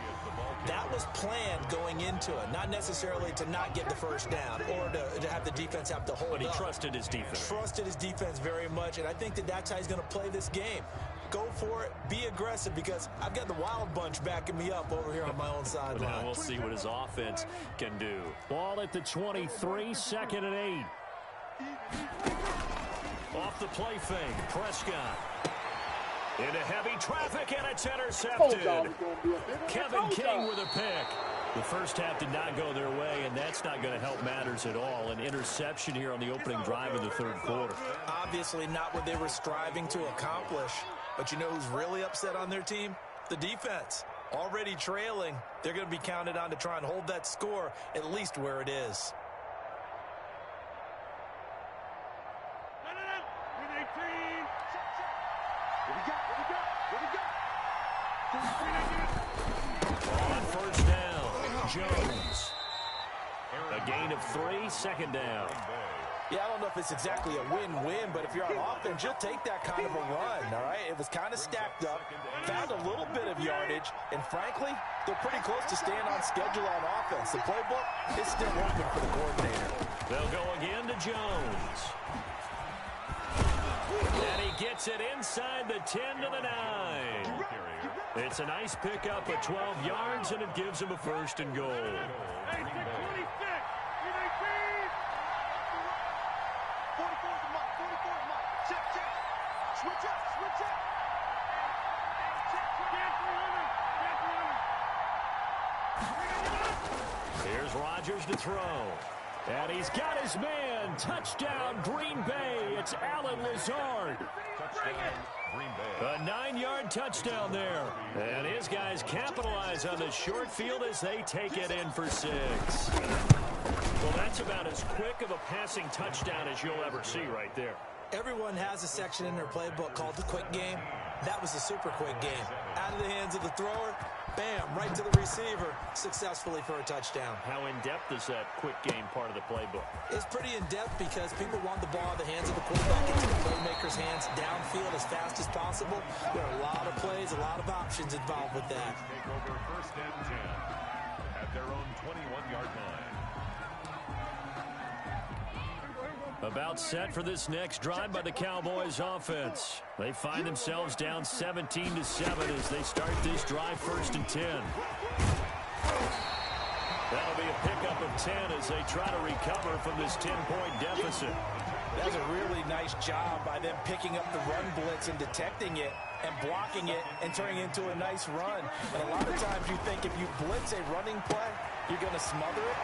That was planned going into it, not necessarily to not get the first down or to have the defense have to hold up. But he trusted his defense. Trusted his defense very much, and I think that's how he's going to play this game. Go for it, be aggressive, because I've got the wild bunch backing me up over here on my own sideline. Now we'll see what his offense can do. Ball at the 23, 2nd and 8. Off the play fake, Prescott. Into heavy traffic, and it's intercepted. Kevin King with a pick. The first half did not go their way, and that's not going to help matters at all. An interception here on the opening drive of the third quarter. Obviously not what they were striving to accomplish. But you know who's really upset on their team? The defense. Already trailing. They're going to be counted on to try and hold that score at least where it is. On first down, Jones. A gain of 3, 2nd down. Yeah, I don't know if it's exactly a win-win, but if you're on offense, you'll take that kind of a run, all right? It was kind of stacked up, found a little bit of yardage, and frankly, they're pretty close to staying on schedule on offense. The playbook is still open for the coordinator. They'll go again to Jones. And he gets it inside the 10 to the 9. It's a nice pickup of 12 yards, and it gives him a 1st and goal. Here's Rodgers to throw. And he's got his man. Touchdown, Green Bay. It's Allen Lazard. A 9-yard touchdown there. And his guys capitalize on the short field as they take it in for 6. Well, that's about as quick of a passing touchdown as you'll ever see right there. Everyone has a section in their playbook called the quick game. That was the super quick game. Out of the hands of the thrower, bam, right to the receiver, successfully for a touchdown. How in-depth is that quick game part of the playbook? It's pretty in-depth because people want the ball in the hands of the quarterback into the playmaker's hands downfield as fast as possible. There are a lot of plays, a lot of options involved with that. Take over 1st and 10 at their own 21-yard line. About set for this next drive by the Cowboys offense. They find themselves down 17-7 as they start this drive 1st and 10. That'll be a pickup of 10 as they try to recover from this 10-point deficit. That's a really nice job by them picking up the run blitz and detecting it and blocking it and turning it into a nice run. And a lot of times you think if you blitz a running play, you're going to smother it.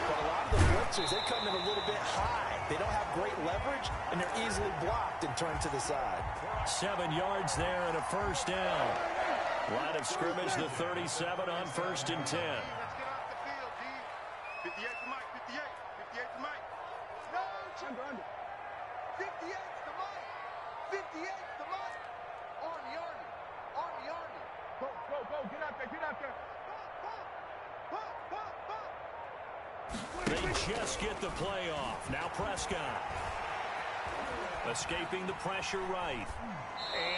But a lot of the blitzers, they come in a little bit high. They don't have great leverage, and they're easily blocked and turned to the side. 7 yards there and a 1st down. Line of scrimmage, the 37 on 1st and 10. 58 to Mike, 58 to Mike. No, under. 58 to Mike. 58 to Mike. Army. Go, get out there. They just get the play off. Now Prescott. Escaping the pressure right.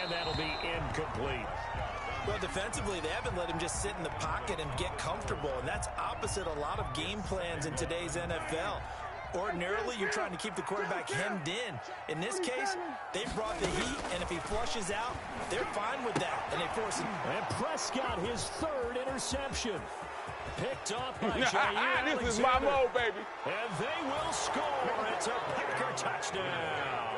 And that'll be incomplete. Well, defensively, they haven't let him just sit in the pocket and get comfortable, and that's opposite a lot of game plans in today's NFL. Ordinarily, you're trying to keep the quarterback hemmed in. In this case, they brought the heat, and if he flushes out, they're fine with that, and they force him. And Prescott, his third interception. Picked off by Jair This is my mode, baby. And they will score. It's a Packer touchdown.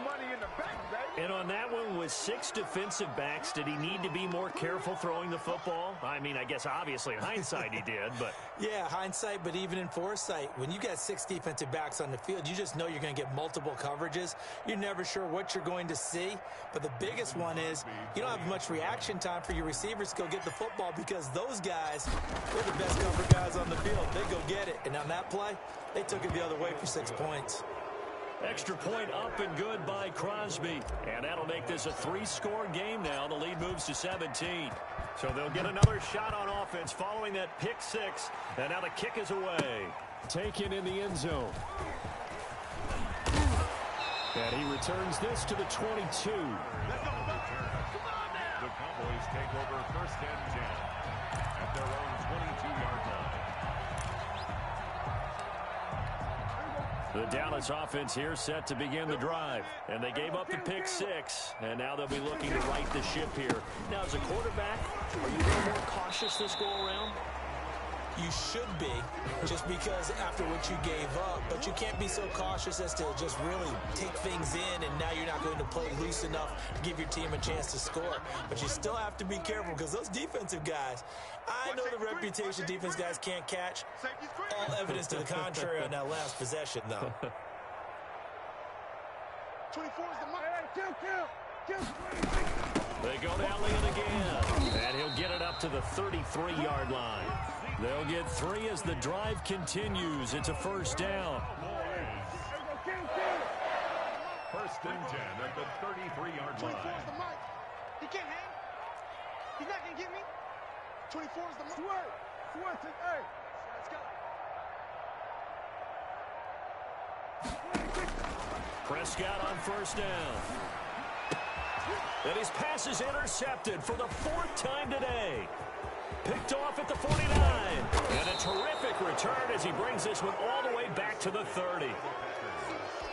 Money in the bank, baby. And on that one, with 6 defensive backs, did he need to be more careful throwing the football? I mean, I guess obviously in hindsight he did, but... Yeah, hindsight, but even in foresight, when you got 6 defensive backs on the field, you just know you're going to get multiple coverages. You're never sure what you're going to see. But the biggest one is you don't have much reaction time for your receivers to go get the football because those guys, they're the best cover guys on the field. They go get it. And on that play, they took it the other way for 6 points. Extra point up and good by Crosby. And that'll make this a 3-score game now. The lead moves to 17. So they'll get another shot on offense following that pick 6. And now the kick is away. Taken in the end zone. And he returns this to the 22. The Cowboys take over 1st and 10 at their own 22-yard line. The Dallas offense here set to begin the drive. And they gave up the pick 6. And now they'll be looking to right the ship here. Now, as a quarterback, are you a little more cautious this go-around? You should be, just because after what you gave up. But you can't be so cautious as to just really take things in, and now you're not going to play loose enough to give your team a chance to score. But you still have to be careful because those defensive guys, I know the reputation defense guys can't catch. All evidence to the contrary on that last possession, though. 24 is the mark. They go to Elliott again, and he'll get it up to the 33-yard line. They'll get 3 as the drive continues. It's a 1st down. 1st and 10 at the 33-yard 24 line. is the mark. He can't hang. He's not going to get me. 24 is the mark. Sweat it, hey. Let's go. Prescott on 1st down. And his pass is intercepted for the 4th time today. Picked off at the 49. And a terrific return as he brings this one all the way back to the 30.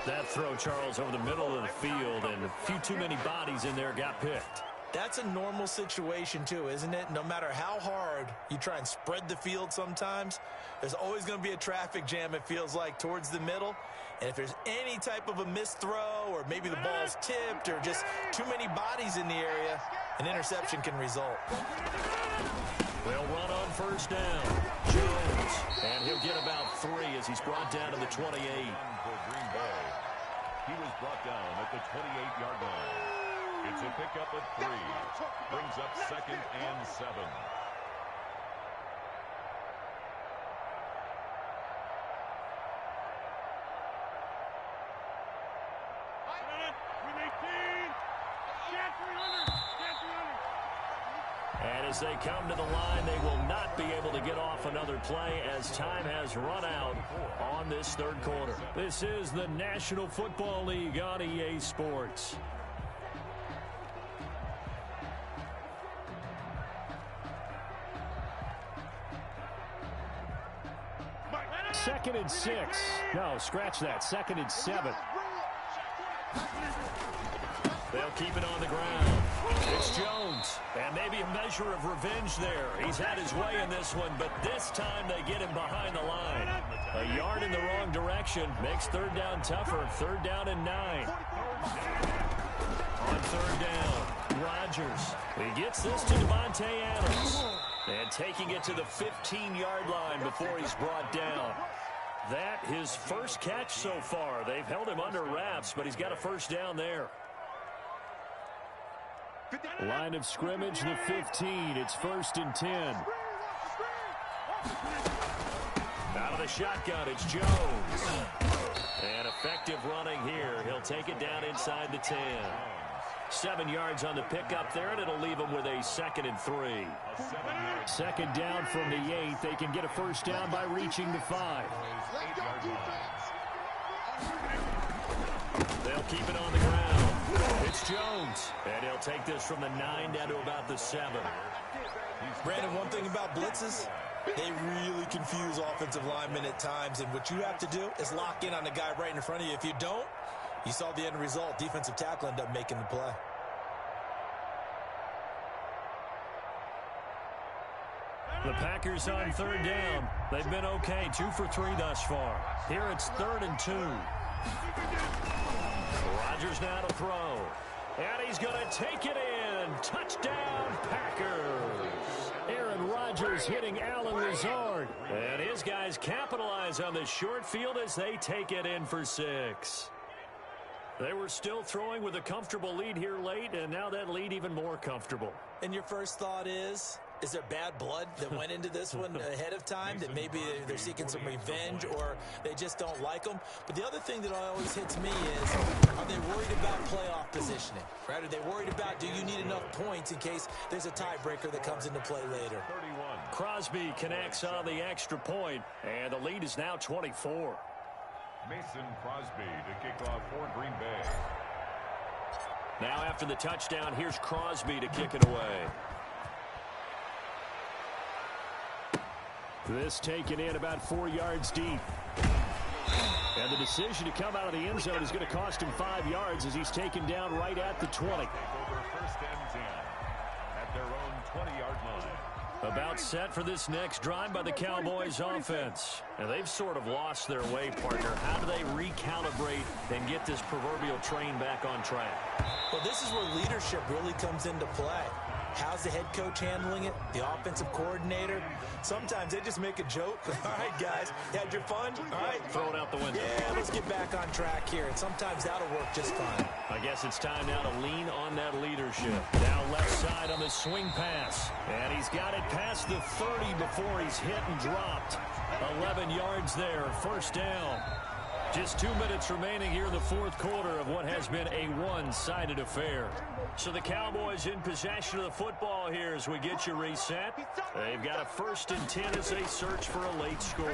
That throw, Charles, over the middle of the field, and a few too many bodies in there got picked. That's a normal situation, too, isn't it? No matter how hard you try and spread the field sometimes, there's always going to be a traffic jam, it feels like, towards the middle. And if there's any type of a missed throw or maybe the ball's tipped or just too many bodies in the area, an interception can result. They'll run on 1st down. Jones. And he'll get about 3 as he's brought down to the 28. For Green Bay. He was brought down at the 28-yard line. It's a pickup of 3. Brings up 2nd and 7. And as they come to the line, they will not be able to get off another play as time has run out on this 3rd quarter. This is the National Football League on EA Sports. Second and 6. No, scratch that. 2nd and 7. They'll keep it on the ground. It's Jones. And maybe a measure of revenge there. He's had his way in this one, but this time they get him behind the line. A yard in the wrong direction makes 3rd down tougher. 3rd down and 9. On 3rd down, Rodgers. He gets this to Devontae Adams. And taking it to the 15-yard line before he's brought down. That his first catch so far. They've held him under wraps, but he's got a 1st down there. Line of scrimmage, the 15. It's 1st and 10. Out of the shotgun, it's Jones. And effective running here. He'll take it down inside the 10. 7 yards on the pickup there, and it'll leave him with a 2nd and 3. 2nd down from the 8. They can get a 1st down by reaching the 5. They'll keep it on the ground. It's Jones. And he'll take this from the 9 down to about the 7. Brandon, one thing about blitzes, They really confuse offensive linemen at times, and what you have to do is lock in on the guy right in front of you. If you don't, you saw the end result. Defensive tackle ended up making the play. The Packers on third down. They've been okay, 2 for 3 thus far. Here it's 3rd and 2. Rodgers now to throw. And he's going to take it in. Touchdown, Packers. Aaron Rodgers hitting Allen Lazard. And his guys capitalize on the short field as they take it in for 6. They were still throwing with a comfortable lead here late, and now that lead even more comfortable. And your first thought is there bad blood that went into this one ahead of time, that maybe they're seeking some revenge or they just don't like them? But the other thing that always hits me is, are they worried about playoff positioning? Right? Are they worried about, do you need enough points in case there's a tiebreaker that comes into play later? 31. Crosby connects on the extra point, and the lead is now 24. Mason Crosby to kick off for Green Bay. Now after the touchdown, here's Crosby to kick it away. This taken in about 4 yards deep. And the decision to come out of the end zone is going to cost him 5 yards as he's taken down right at the 20. Take over 1st and 10 at their own 20-yard line. About set for this next drive by the Cowboys offense. And they've sort of lost their way, partner. How do they recalibrate and get this proverbial train back on track? Well, this is where leadership really comes into play. How's the head coach handling it? The offensive coordinator? Sometimes they just make a joke. All right, guys, you had your fun? All right. Throw it out the window. Yeah, let's get back on track here. And sometimes that'll work just fine. I guess it's time now to lean on that leadership. Now left side on the swing pass. And he's got it past the 30 before he's hit and dropped. 11 yards there, 1st down. Just 2 minutes remaining here in the 4th quarter of what has been a one-sided affair. So the Cowboys in possession of the football here as we get you reset. They've got a 1st and 10 as they search for a late score.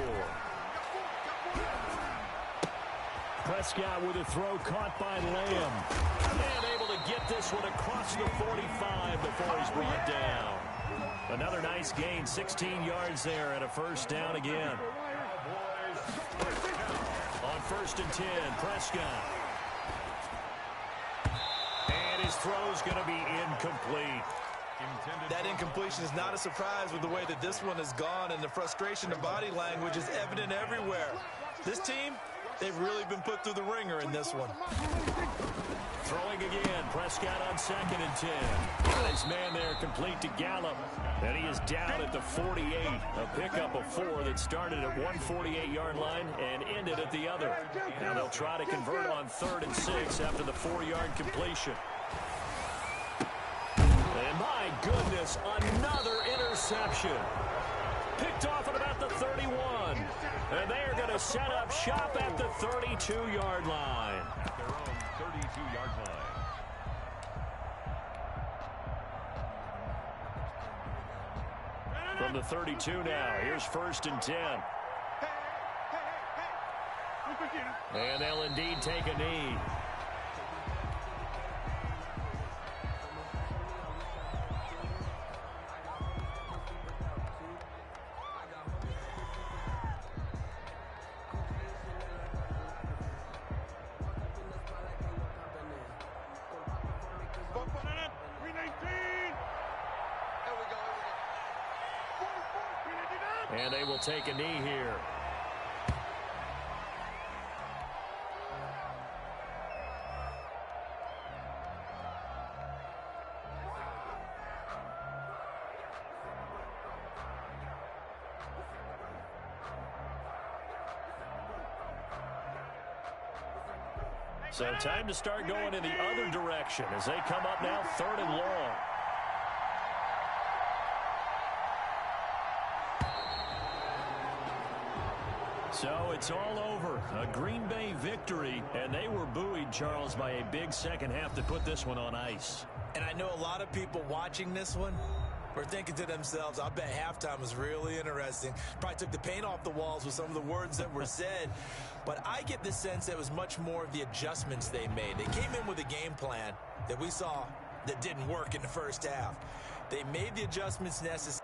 Prescott with a throw caught by Lamb. And able to get this one across the 45 before he's brought down. Another nice gain, 16 yards there and a 1st down again. On 1st and 10, Prescott. And his throw's going to be incomplete. That incompletion is not a surprise with the way that this one has gone, and the frustration, the body language is evident everywhere. This team, they've really been put through the ringer in this one. Throwing again, Prescott on 2nd and 10. Got his man there complete to Gallup. And he is down at the 48. A pickup of 4 that started at 148-yard line and ended at the other. Now they'll try to convert on 3rd and 6 after the 4-yard completion. And my goodness, another interception. Picked off at about the 31. And they are going to set up shop at the 32-yard line. At their own 32-yard line. From the 32 now, here's 1st and 10. And they'll indeed take a knee. And they will take a knee here. So time to start going in the other direction as they come up now 3rd and long. So it's all over. A Green Bay victory, and they were buoyed, Charles, by a big second half to put this one on ice. And I know a lot of people watching this one were thinking to themselves, I bet halftime was really interesting. Probably took the paint off the walls with some of the words that were said. But I get the sense that it was much more of the adjustments they made. They came in with a game plan that we saw that didn't work in the first half. They made the adjustments necessary.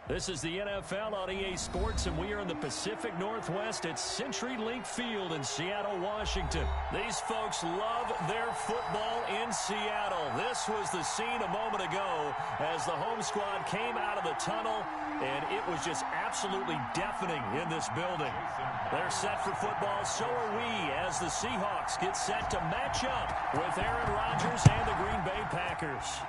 This is the NFL on EA Sports, and we are in the Pacific Northwest at CenturyLink Field in Seattle, Washington. These folks love their football in Seattle. This was the scene a moment ago as the home squad came out of the tunnel, and it was just absolutely deafening in this building. They're set for football, so are we, as the Seahawks get set to match up with Aaron Rodgers and the Green Bay Packers.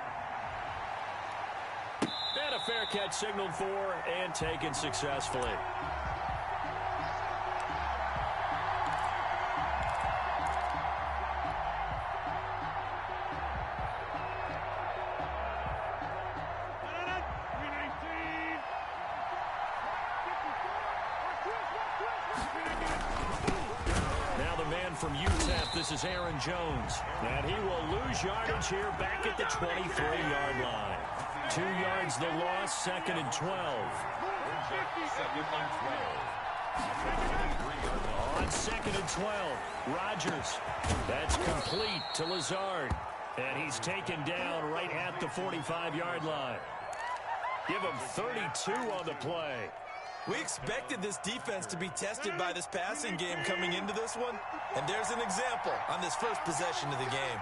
And a fair catch signaled for and taken successfully. Now the man from UTEP, this is Aaron Jones. And he will lose yardage here back at the 23-yard line. 2 yards the loss, 2nd and 12. On 2nd and 12, Rodgers. That's complete to Lazard. And he's taken down right at the 45-yard line. Give him 32 on the play. We expected this defense to be tested by this passing game coming into this one. And there's an example on this first possession of the game.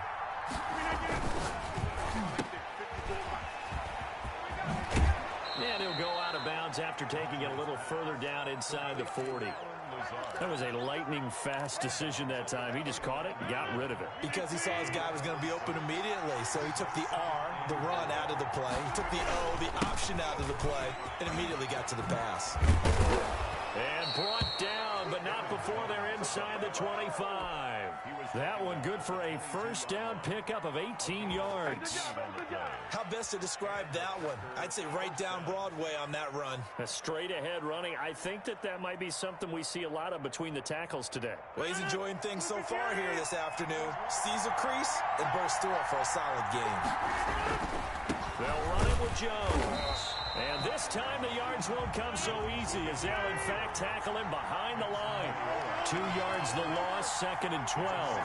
And he'll go out of bounds after taking it a little further down inside the 40. That was a lightning-fast decision that time. He just caught it and got rid of it. Because he saw his guy was going to be open immediately. So he took the R, the run, out of the play. He took the O, the option, out of the play, and immediately got to the pass. And brought down, but not before they're inside the 25. That one good for a first down pickup of 18 yards. How best to describe that one? I'd say right down Broadway on that run. A straight ahead running. I think that might be something we see a lot of between the tackles today. Well, he's enjoying things so far here this afternoon. Sees a crease and bursts through it for a solid game. They'll run it with Jones. And this time the yards won't come so easy as they'll in fact tackle him behind the line. 2 yards the loss, 2nd and 12.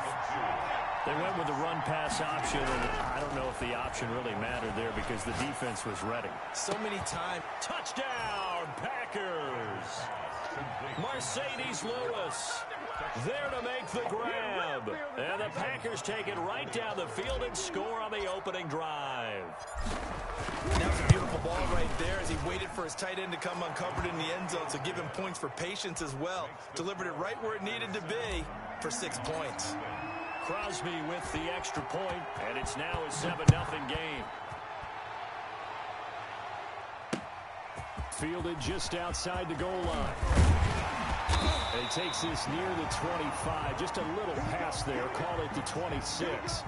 They went with the run-pass option, and I don't know if the option really mattered there because the defense was ready. So many times. Touchdown, Packers! Mercedes Lewis there to make the grab. And the Packers take it right down the field and score on the opening drive. That was a beautiful ball right there as he waited for his tight end to come uncovered in the end zone, so give him points for patience as well. Delivered it right where it needed to be for 6 points. Crosby with the extra point, and it's now a 7-0 game. Fielded just outside the goal line. And he takes this near the 25, just a little pass there, call it the 26.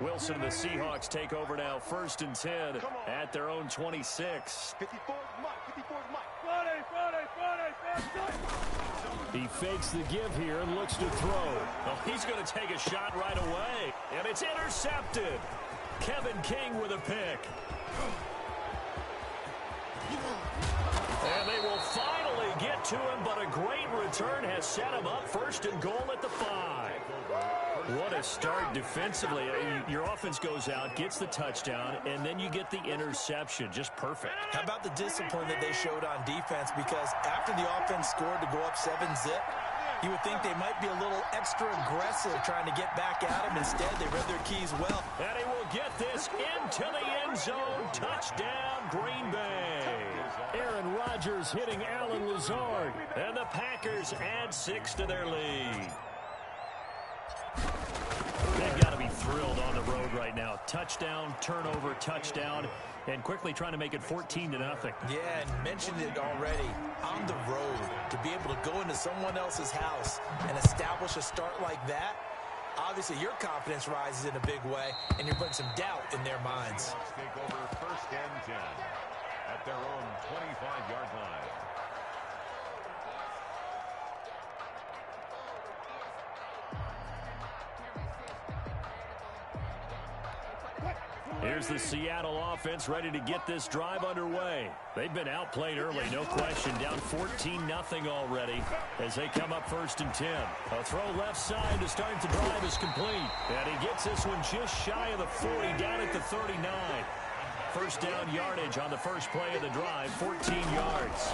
Wilson and the Seahawks take over now, 1st and 10 at their own 26. He fakes the give here and looks to throw. Oh, he's going to take a shot right away, and it's intercepted. Kevin King with a pick. And they will finally get to him, but a great return has set him up 1st and goal at the 5. What a start defensively. Your offense goes out, gets the touchdown, and then you get the interception. Just perfect. How about the discipline that they showed on defense? Because after the offense scored to go up 7-zip, you would think they might be a little extra aggressive trying to get back at him. Instead, they read their keys well. And he will get this into the end zone. Touchdown, Green Bay. Aaron Rodgers hitting Alan Lazard. And the Packers add 6 to their lead. They've got to be thrilled on the road right now. Touchdown, turnover, touchdown, and quickly trying to make it 14-0. Yeah, and mentioned it already. On the road, to be able to go into someone else's house and establish a start like that, obviously your confidence rises in a big way, and you're putting some doubt in their minds. Take over 1st and 10 at their own 25-yard line. Here's the Seattle offense ready to get this drive underway. They've been outplayed early, no question. Down 14-0 already as they come up 1st and 10. A throw left side to start the drive is complete. And he gets this one just shy of the 40, down at the 39. First down yardage on the first play of the drive, 14 yards.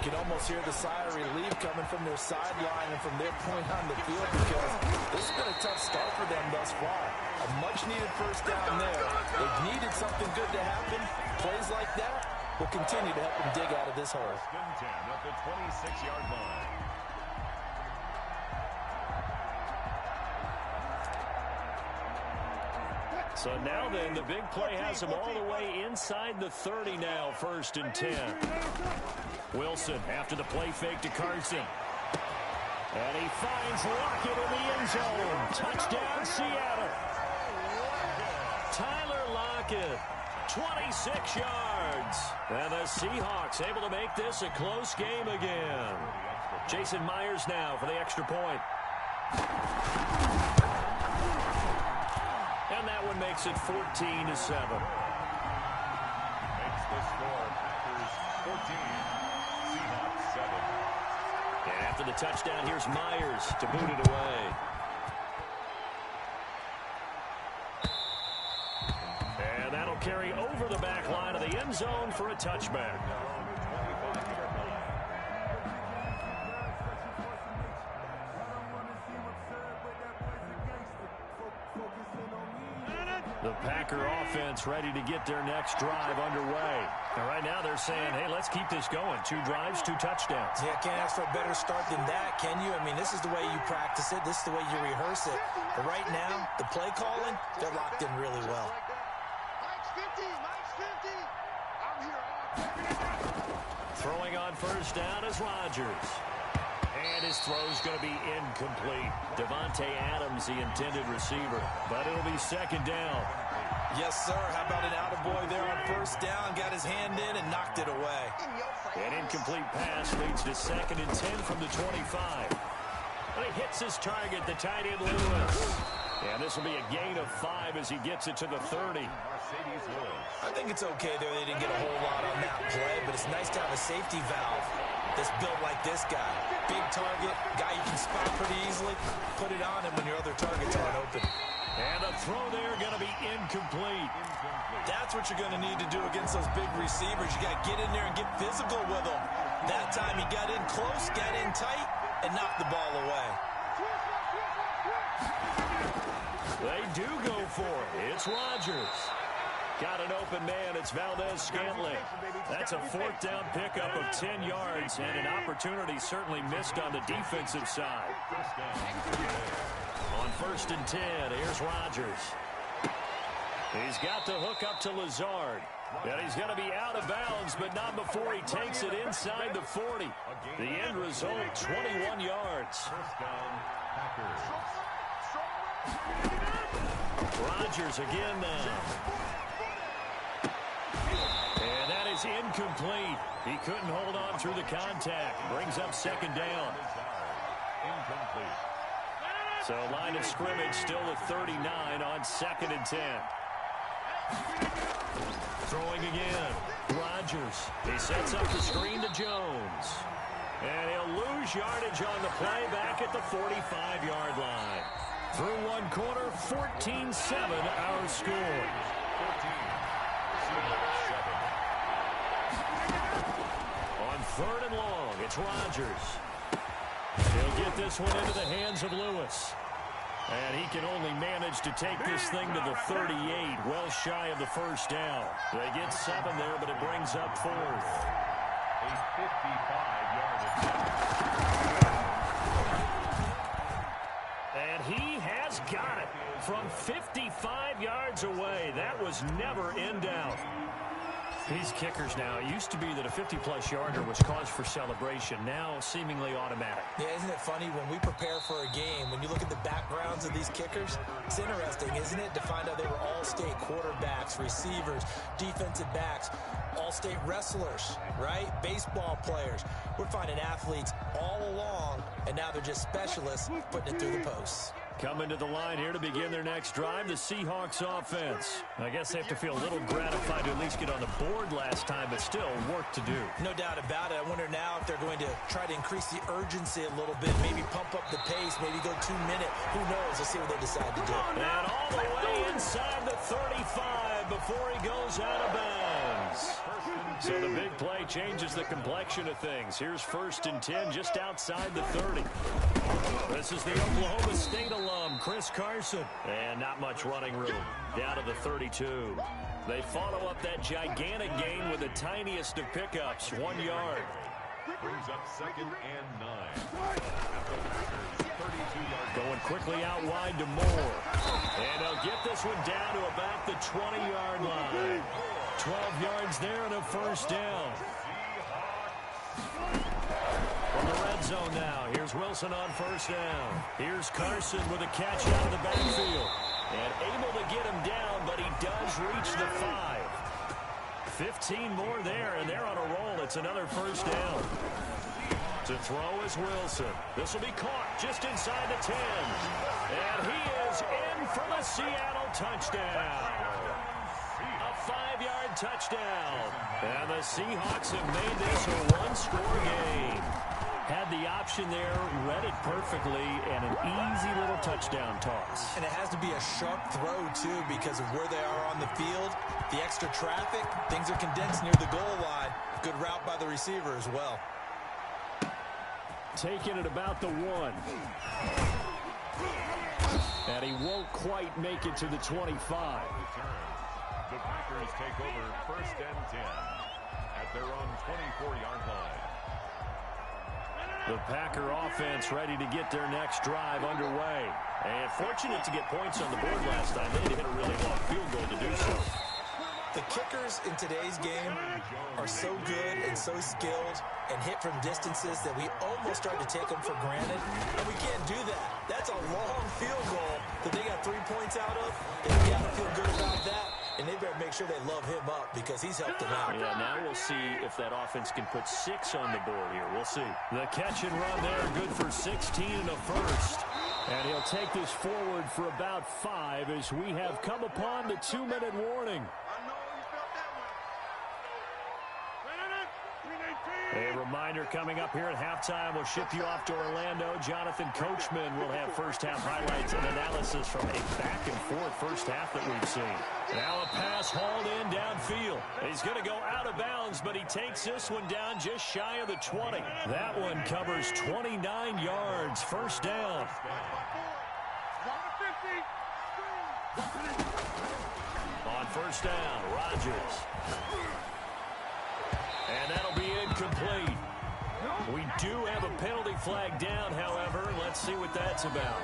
You can almost hear the sigh of relief coming from their sideline and from their point on the field because this has been a tough start for them thus far. A much-needed first down there. They've needed something good to happen. Plays like that will continue to help them dig out of this hole. 10 at the 26-yard line. So now then, the big play has him all the way inside the 30 now, 1st and 10. Wilson after the play fake to Carson. And he finds Lockett in the end zone. Touchdown, Seattle. Tyler Lockett, 26 yards. And the Seahawks able to make this a close game again. Jason Myers now for the extra point. And that one makes it 14-7. Makes the score Packers 14, Seahawks 7. And after the touchdown, here's Myers to boot it away. And that'll carry over the back line of the end zone for a touchback. The Packer offense ready to get their next drive underway. And right now they're saying, hey, let's keep this going. 2 drives, 2 touchdowns. Yeah, can't ask for a better start than that, can you? I mean, this is the way you practice it. This is the way you rehearse it. But right now, the play calling, they're locked in really well. Mike's 50, Mike's 50. I'm here all day. Throwing on first down is Rodgers. And his throw's going to be incomplete. Devontae Adams, the intended receiver. But it'll be 2nd down. Yes, sir. How about an attaboy there on first down? Got his hand in and knocked it away. An incomplete pass leads to 2nd and 10 from the 25. And he hits his target, the tight end Lewis. And this will be a gain of 5 as he gets it to the 30. I think it's okay there. They didn't get a whole lot on that play, but it's nice to have a safety valve that's built like this guy. Big target, guy you can spot pretty easily. Put it on him when your other targets aren't open. And the throw there going to be incomplete. That's what you're going to need to do against those big receivers. You got to get in there and get physical with them. That time he got in close, got in tight, and knocked the ball away. They do go for it. It's Rodgers. Got an open man. It's Valdez-Scantling. That's a 4th down pickup of 10 yards and an opportunity certainly missed on the defensive side. On 1st and 10, here's Rodgers. He's got the hook up to Lazard. And he's going to be out of bounds, but not before he takes it inside the 40. The end result, 21 yards. Rodgers again now. And that is incomplete. He couldn't hold on through the contact. Brings up 2nd down. Incomplete. So line of scrimmage still at 39 on 2nd and 10. Throwing again. Rodgers. He sets up the screen to Jones. And he'll lose yardage on the play back at the 45-yard line. Through one quarter, 14-7 our score. 14. On 3rd and long, it's Rodgers. He'll get this one into the hands of Lewis. And he can only manage to take this thing to the 38, well shy of the first down. They get 7 there, but it brings up 4th. A 55-yard attempt. And he has got it from 55 yards away. That was never in doubt. These kickers now, it used to be that a 50-plus yarder was cause for celebration. Now seemingly automatic. Yeah, isn't it funny when we prepare for a game, when you look at the backgrounds of these kickers, it's interesting, isn't it, to find out they were all-state quarterbacks, receivers, defensive backs, all-state wrestlers, right? Baseball players. We're finding athletes all along, and now they're just specialists putting it through the posts. Coming to the line here to begin their next drive, the Seahawks offense. I guess they have to feel a little gratified to at least get on the board last time, but still work to do. No doubt about it. I wonder now if they're going to try to increase the urgency a little bit, maybe pump up the pace, maybe go 2 minute. Who knows? Let's see what they decide to do. And all the way inside the 35 before he goes out of bounds. So the big play changes the complexion of things. Here's 1st and 10 just outside the 30. This is the Oklahoma State alum, Chris Carson. And not much running room. Down to the 32. They follow up that gigantic gain with the tiniest of pickups, 1 yard. Brings up 2nd and 9. Going quickly out wide to Moore. And they'll get this one down to about the 20-yard line. 12 yards there and a 1st down. From the red zone now, here's Wilson on 1st down. Here's Carson with a catch out of the backfield. And able to get him down, but he does reach the 5. 15 more there, and they're on a roll. It's another 1st down. To throw is Wilson. This will be caught just inside the 10. And he is in for the Seattle touchdown. A 5-yard touchdown. And the Seahawks have made this a 1-score game. Had the option there, read it perfectly, and an easy little touchdown toss. And it has to be a sharp throw, too, because of where they are on the field. The extra traffic, things are condensed near the goal line. Good route by the receiver as well. Taking it about the 1. And he won't quite make it to the 25. The Packers take over 1st and 10 at their own 24-yard line. The Packer offense ready to get their next drive underway. And fortunate to get points on the board last time. They had to hit a really long field goal to do so. The kickers in today's game are so good and so skilled and hit from distances that we almost start to take them for granted. And we can't do that. That's a long field goal that they got 3 points out of. They got to feel good about that. And they better make sure they love him up because he's helped them out. Yeah, now we'll see if that offense can put 6 on the board here. We'll see. The catch and run there, good for 16 and a 1st. And he'll take this forward for about 5 as we have come upon the 2-minute warning. A reminder coming up here at halftime. We'll ship you off to Orlando. Jonathan Coachman will have first-half highlights and analysis from a back-and-forth first half that we've seen. Now a pass hauled in downfield. He's going to go out of bounds, but he takes this one down just shy of the 20. That one covers 29 yards. 1st down. On 1st down, Rodgers. And that'll be incomplete. We do have a penalty flag down, however. Let's see what that's about.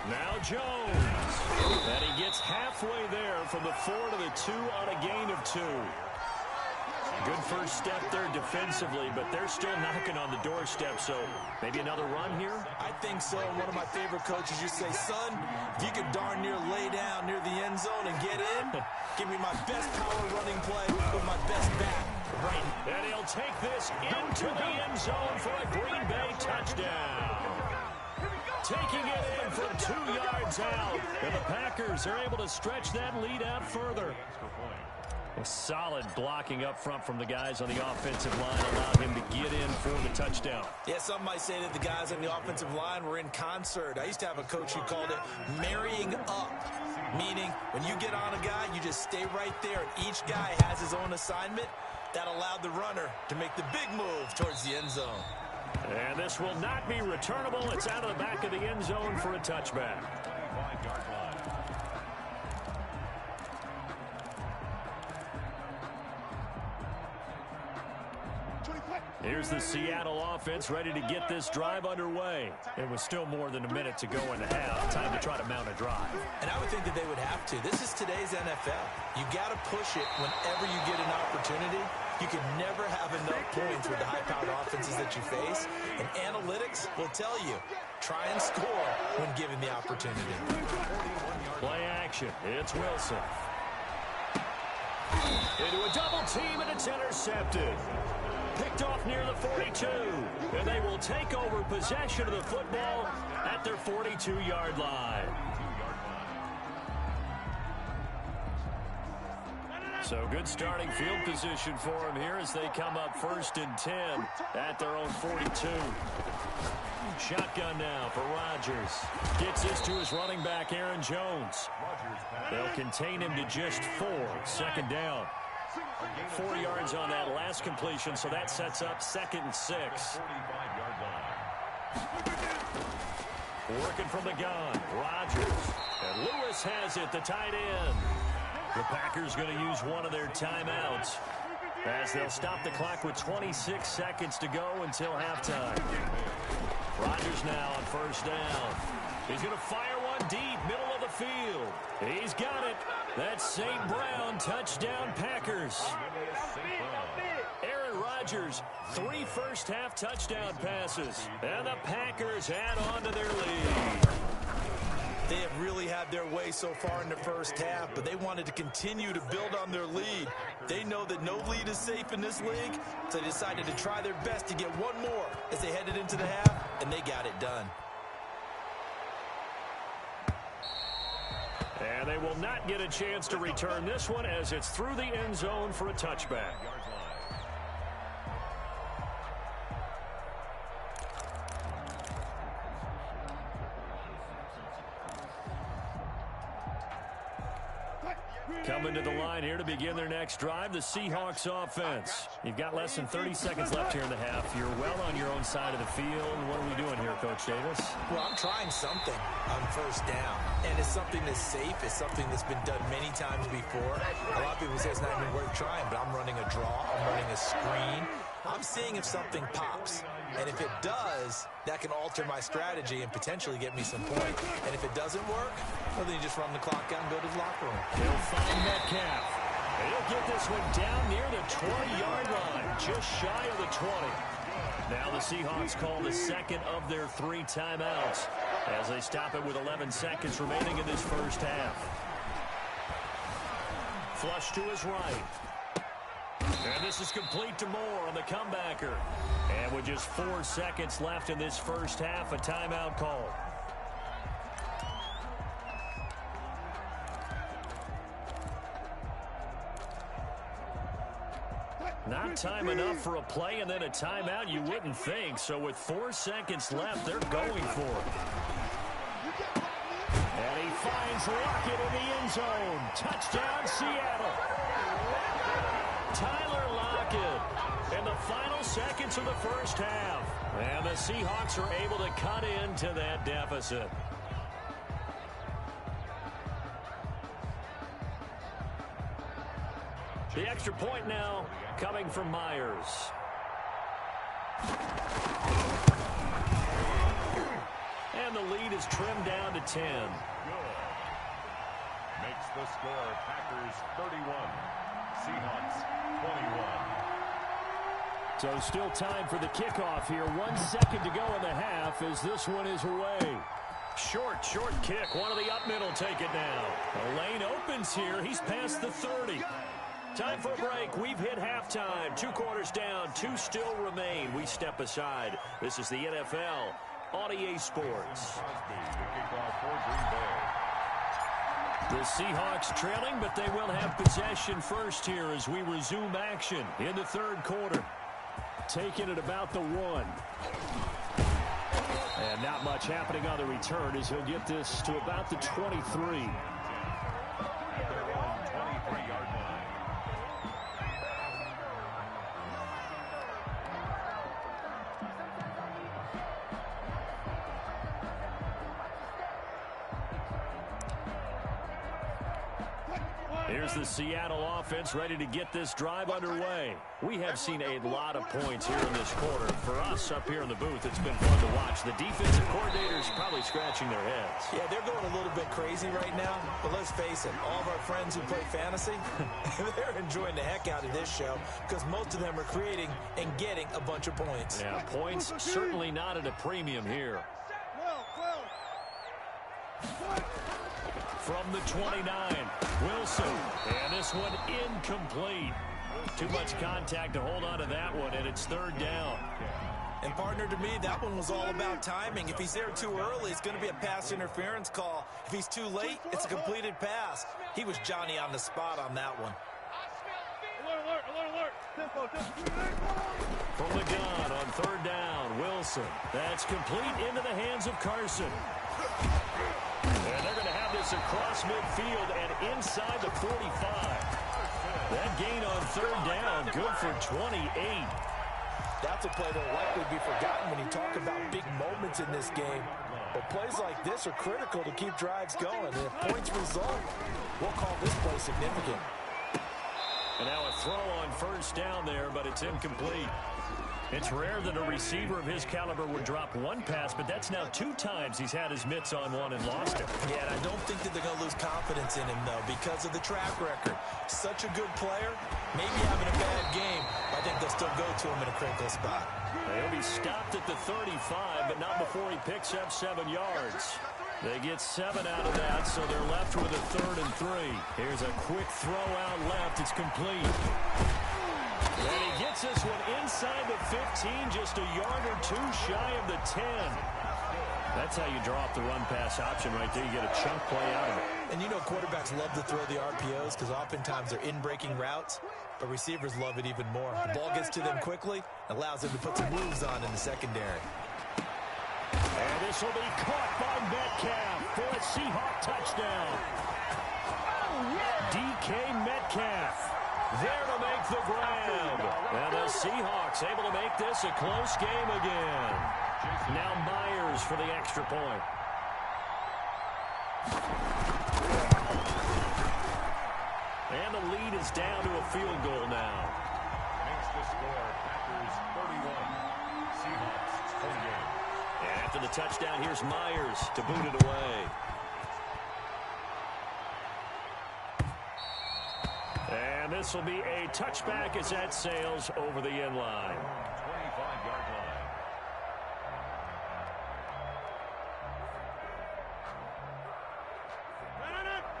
Now Jones. And he gets halfway there from the 4 to the 2 on a gain of 2. Good first step there defensively, but they're still knocking on the doorstep, so maybe another run here? I think so. One of my favorite coaches used to say, son, if you could darn near lay down near the end zone and get in, give me my best power running play with my best back. Right. And he'll take this into the end zone for a Green Bay touchdown. Taking it in from 2 yards out. And the Packers are able to stretch that lead out further. A solid blocking up front from the guys on the offensive line allowed him to get in for the touchdown. Yeah, some might say that the guys on the offensive line were in concert. I used to have a coach who called it marrying up, meaning when you get on a guy, you just stay right there, and each guy has his own assignment. That allowed the runner to make the big move towards the end zone. And this will not be returnable. It's out of the back of the end zone for a touchback. Here's the Seattle offense ready to get this drive underway. It was still more than a minute to go in the half. Time to try to mount a drive. And I would think that they would have to. This is today's NFL. You got to push it whenever you get an opportunity. You can never have enough points with the high-powered offenses that you face. And analytics will tell you, try and score when given the opportunity. Play action. It's Wilson. Into a double team, and it's intercepted. Picked off near the 42. And they will take over possession of the football at their 42-yard line. So good starting field position for them here as they come up 1st and 10 at their own 42. Shotgun now for Rodgers. Gets this to his running back, Aaron Jones. They'll contain him to just 4. 2nd down. 4 yards on that last completion, so that sets up 2nd and 6. Working from the gun, Rodgers. And Lewis has it, the tight end. The Packers going to use one of their timeouts as they'll stop the clock with 26 seconds to go until halftime. Rodgers now on 1st down. He's going to fire one deep, middle of the field. He's got it. That's St. Brown, touchdown Packers. Aaron Rodgers, 3 first-half touchdown passes. And the Packers add on to their lead. They have really had their way so far in the first half, but they wanted to continue to build on their lead. They know that no lead is safe in this league, so they decided to try their best to get one more as they headed into the half, and they got it done. And they will not get a chance to return this one as it's through the end zone for a touchback. Coming to the line here to begin their next drive, the Seahawks offense. You've got less than 30 seconds left here in the half. You're well on your own side of the field. What are we doing here, Coach Davis? Well, I'm trying something on 1st down, and it's something that's safe. It's something that's been done many times before. A lot of people say it's not even worth trying, but I'm running a draw. I'm running a screen. I'm seeing if something pops, and if it does, that can alter my strategy and potentially get me some points. And if it doesn't work, well, then you just run the clock out and go to the locker room. He'll find Metcalf. He'll get this one down near the 20-yard line, just shy of the 20. Now the Seahawks call the 2nd of their 3 timeouts as they stop it with 11 seconds remaining in this first half. Flush to his right. And this is complete to Moore on the comebacker. And with just 4 seconds left in this first half, a timeout call. Not time enough for a play and then a timeout, you wouldn't think. So with 4 seconds left, they're going for it. And he finds Lockett in the end zone. Touchdown, Seattle. Tyler Lockett in the final seconds of the first half. And the Seahawks are able to cut into that deficit. The extra point now coming from Myers. And the lead is trimmed down to 10. Good. Makes the score Packers 31. Seahawks 21. So still time for the kickoff here. 1 second to go in the half as this one is away. Short kick. One of the up middle take it now. The lane opens here. He's past the 30. Time for a break. We've hit halftime. 2 quarters down. 2 still remain. We step aside. This is the NFL on EA Sports. The Seahawks trailing, but they will have possession first here as we resume action in the 3rd quarter. Taking it about the 1. And not much happening on the return as he'll get this to about the 23. Here's the Seattle offense ready to get this drive underway. We have seen a lot of points here in this quarter. For us up here in the booth, it's been fun to watch. The defensive coordinators probably scratching their heads. Yeah, they're going a little bit crazy right now. But let's face it, all of our friends who play fantasy, they're enjoying the heck out of this show because most of them are creating and getting a bunch of points. Yeah, points certainly not at a premium here. From the 29, Wilson. And this one incomplete. Too much contact to hold on to that one, and it's third down. And partner, to me, that one was all about timing. If he's there too early, it's going to be a pass interference call. If he's too late, it's a completed pass. He was Johnny on the spot on that one. Alert, alert, alert. From the gun on third down, Wilson. That's complete into the hands of Carson. And they're going to have this across midfield and inside the 45. That gain on third down, good for 28. That's a play that will likely be forgotten when you talk about big moments in this game. But plays like this are critical to keep drives going. And if points result, we'll call this play significant. And now a throw on first down there, but it's incomplete. It's rare that a receiver of his caliber would drop one pass, but that's now 2 times he's had his mitts on one and lost it. Yeah, and I don't think that they're going to lose confidence in him, though, because of the track record. Such a good player, maybe having a bad game, but I think they'll still go to him in a critical spot. He'll be stopped at the 35, but not before he picks up 7 yards. They get 7 out of that, so they're left with a 3rd and 3. Here's a quick throw out left. It's complete. And he gets this one inside the 15, just a yard or 2 shy of the 10. That's how you draw up the run-pass option right there. You get a chunk play out of it. And you know quarterbacks love to throw the RPOs because oftentimes they're in-breaking routes, but receivers love it even more. The ball gets to them quickly, allows them to put some moves on in the secondary. And this will be caught by Metcalf for a Seahawk touchdown. DK Metcalf there to make the grab. And the Seahawks able to make this a close game again. Now Myers for the extra point. And the lead is down to a field goal now. Makes the score Packers 31, Seahawks 28. And after the touchdown, here's Myers to boot it away. And this will be a touchback as that sails over the end line. 25-yard line.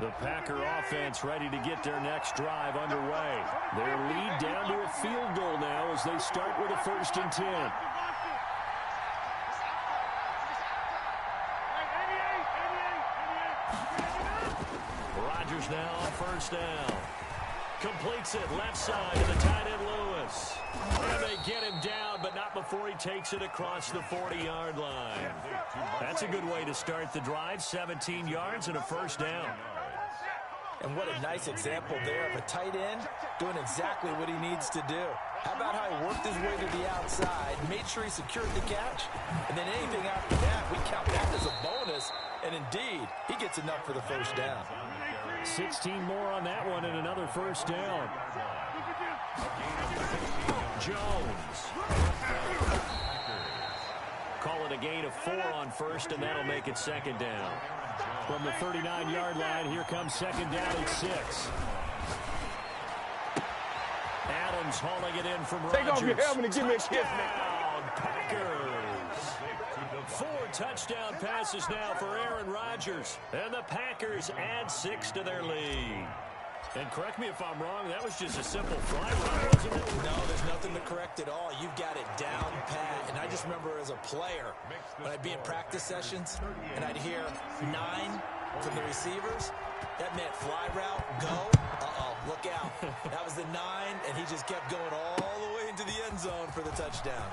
The Packer offense ready to get their next drive underway. Their lead down to a field goal now as they start with a 1st and 10. Rodgers now on 1st down. Completes it left side to the tight end Lewis. And they get him down, but not before he takes it across the 40-yard line. That's a good way to start the drive. 17 yards and a 1st down. And what a nice example there of a tight end doing exactly what he needs to do. How about how he worked his way to the outside, made sure he secured the catch, and then anything after that, we count that as a bonus. And indeed, he gets enough for the 1st down. 16 more on that one and another 1st down. Jones. Call it a gain of 4 on 1st, and that'll make it 2nd down. From the 39-yard line, here comes 2nd down at 6. Adams hauling it in from Rodgers. Take off your helmet and give me a kiss, Touchdown, Packers. 4 touchdown passes now for Aaron Rodgers. And the Packers add 6 to their lead. And correct me if I'm wrong, that was just a simple fly run, wasn't it? No, there's nothing to correct at all. You've got it down pat. And I just remember as a player, when I'd be in practice sessions, and I'd hear 9 from the receivers, that meant fly route, go. Uh-oh, look out. That was the 9, and he just kept going all the way into the end zone for the touchdown.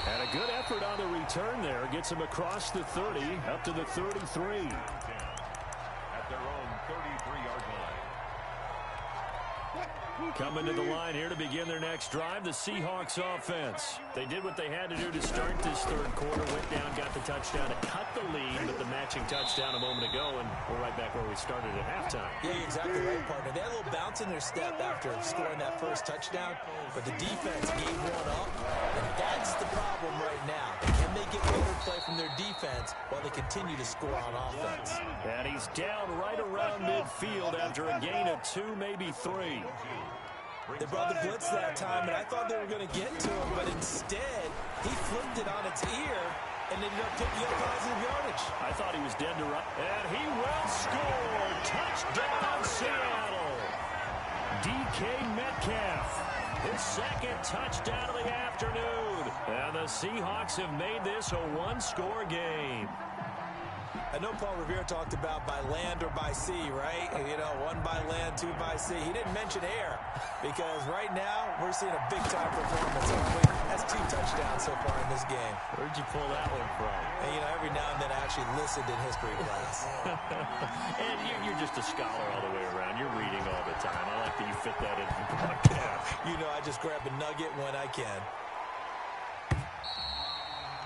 And a good effort on the return there. Gets him across the 30, up to the 33. At their own 33-yard line. Coming to the line here to begin their next drive, the Seahawks offense. They did what they had to do to start this 3rd quarter. Went down, got the touchdown to cut the lead, but the matching touchdown a moment ago, and we're right back where we started at halftime. Yeah, you're exactly right, partner. They had a little bounce in their step after scoring that 1st touchdown, but the defense gave one up, and that's the problem right now. Can they get better play from their defense while they continue to score on offense? And he's down right around midfield after a gain of 2, maybe 3. They brought the blitz that time, and I thought they were going to get to him, but instead, he flipped it on its ear and ended up picking up positive yardage. I thought he was dead to run. And he will score. Touchdown, Seattle. DK Metcalf. His second touchdown of the afternoon. And the Seahawks have made this a one-score game. I know Paul Revere talked about by land or by sea, right? You know, one by land, two by sea. He didn't mention air because right now we're seeing a big-time performance. That's 2 touchdowns so far in this game. Where'd you pull that one from? And, you know, every now and then I actually listened in history class. And you're just a scholar all the way around. You're reading all the time. I like that you fit that in the podcast. You know, I just grab a nugget when I can.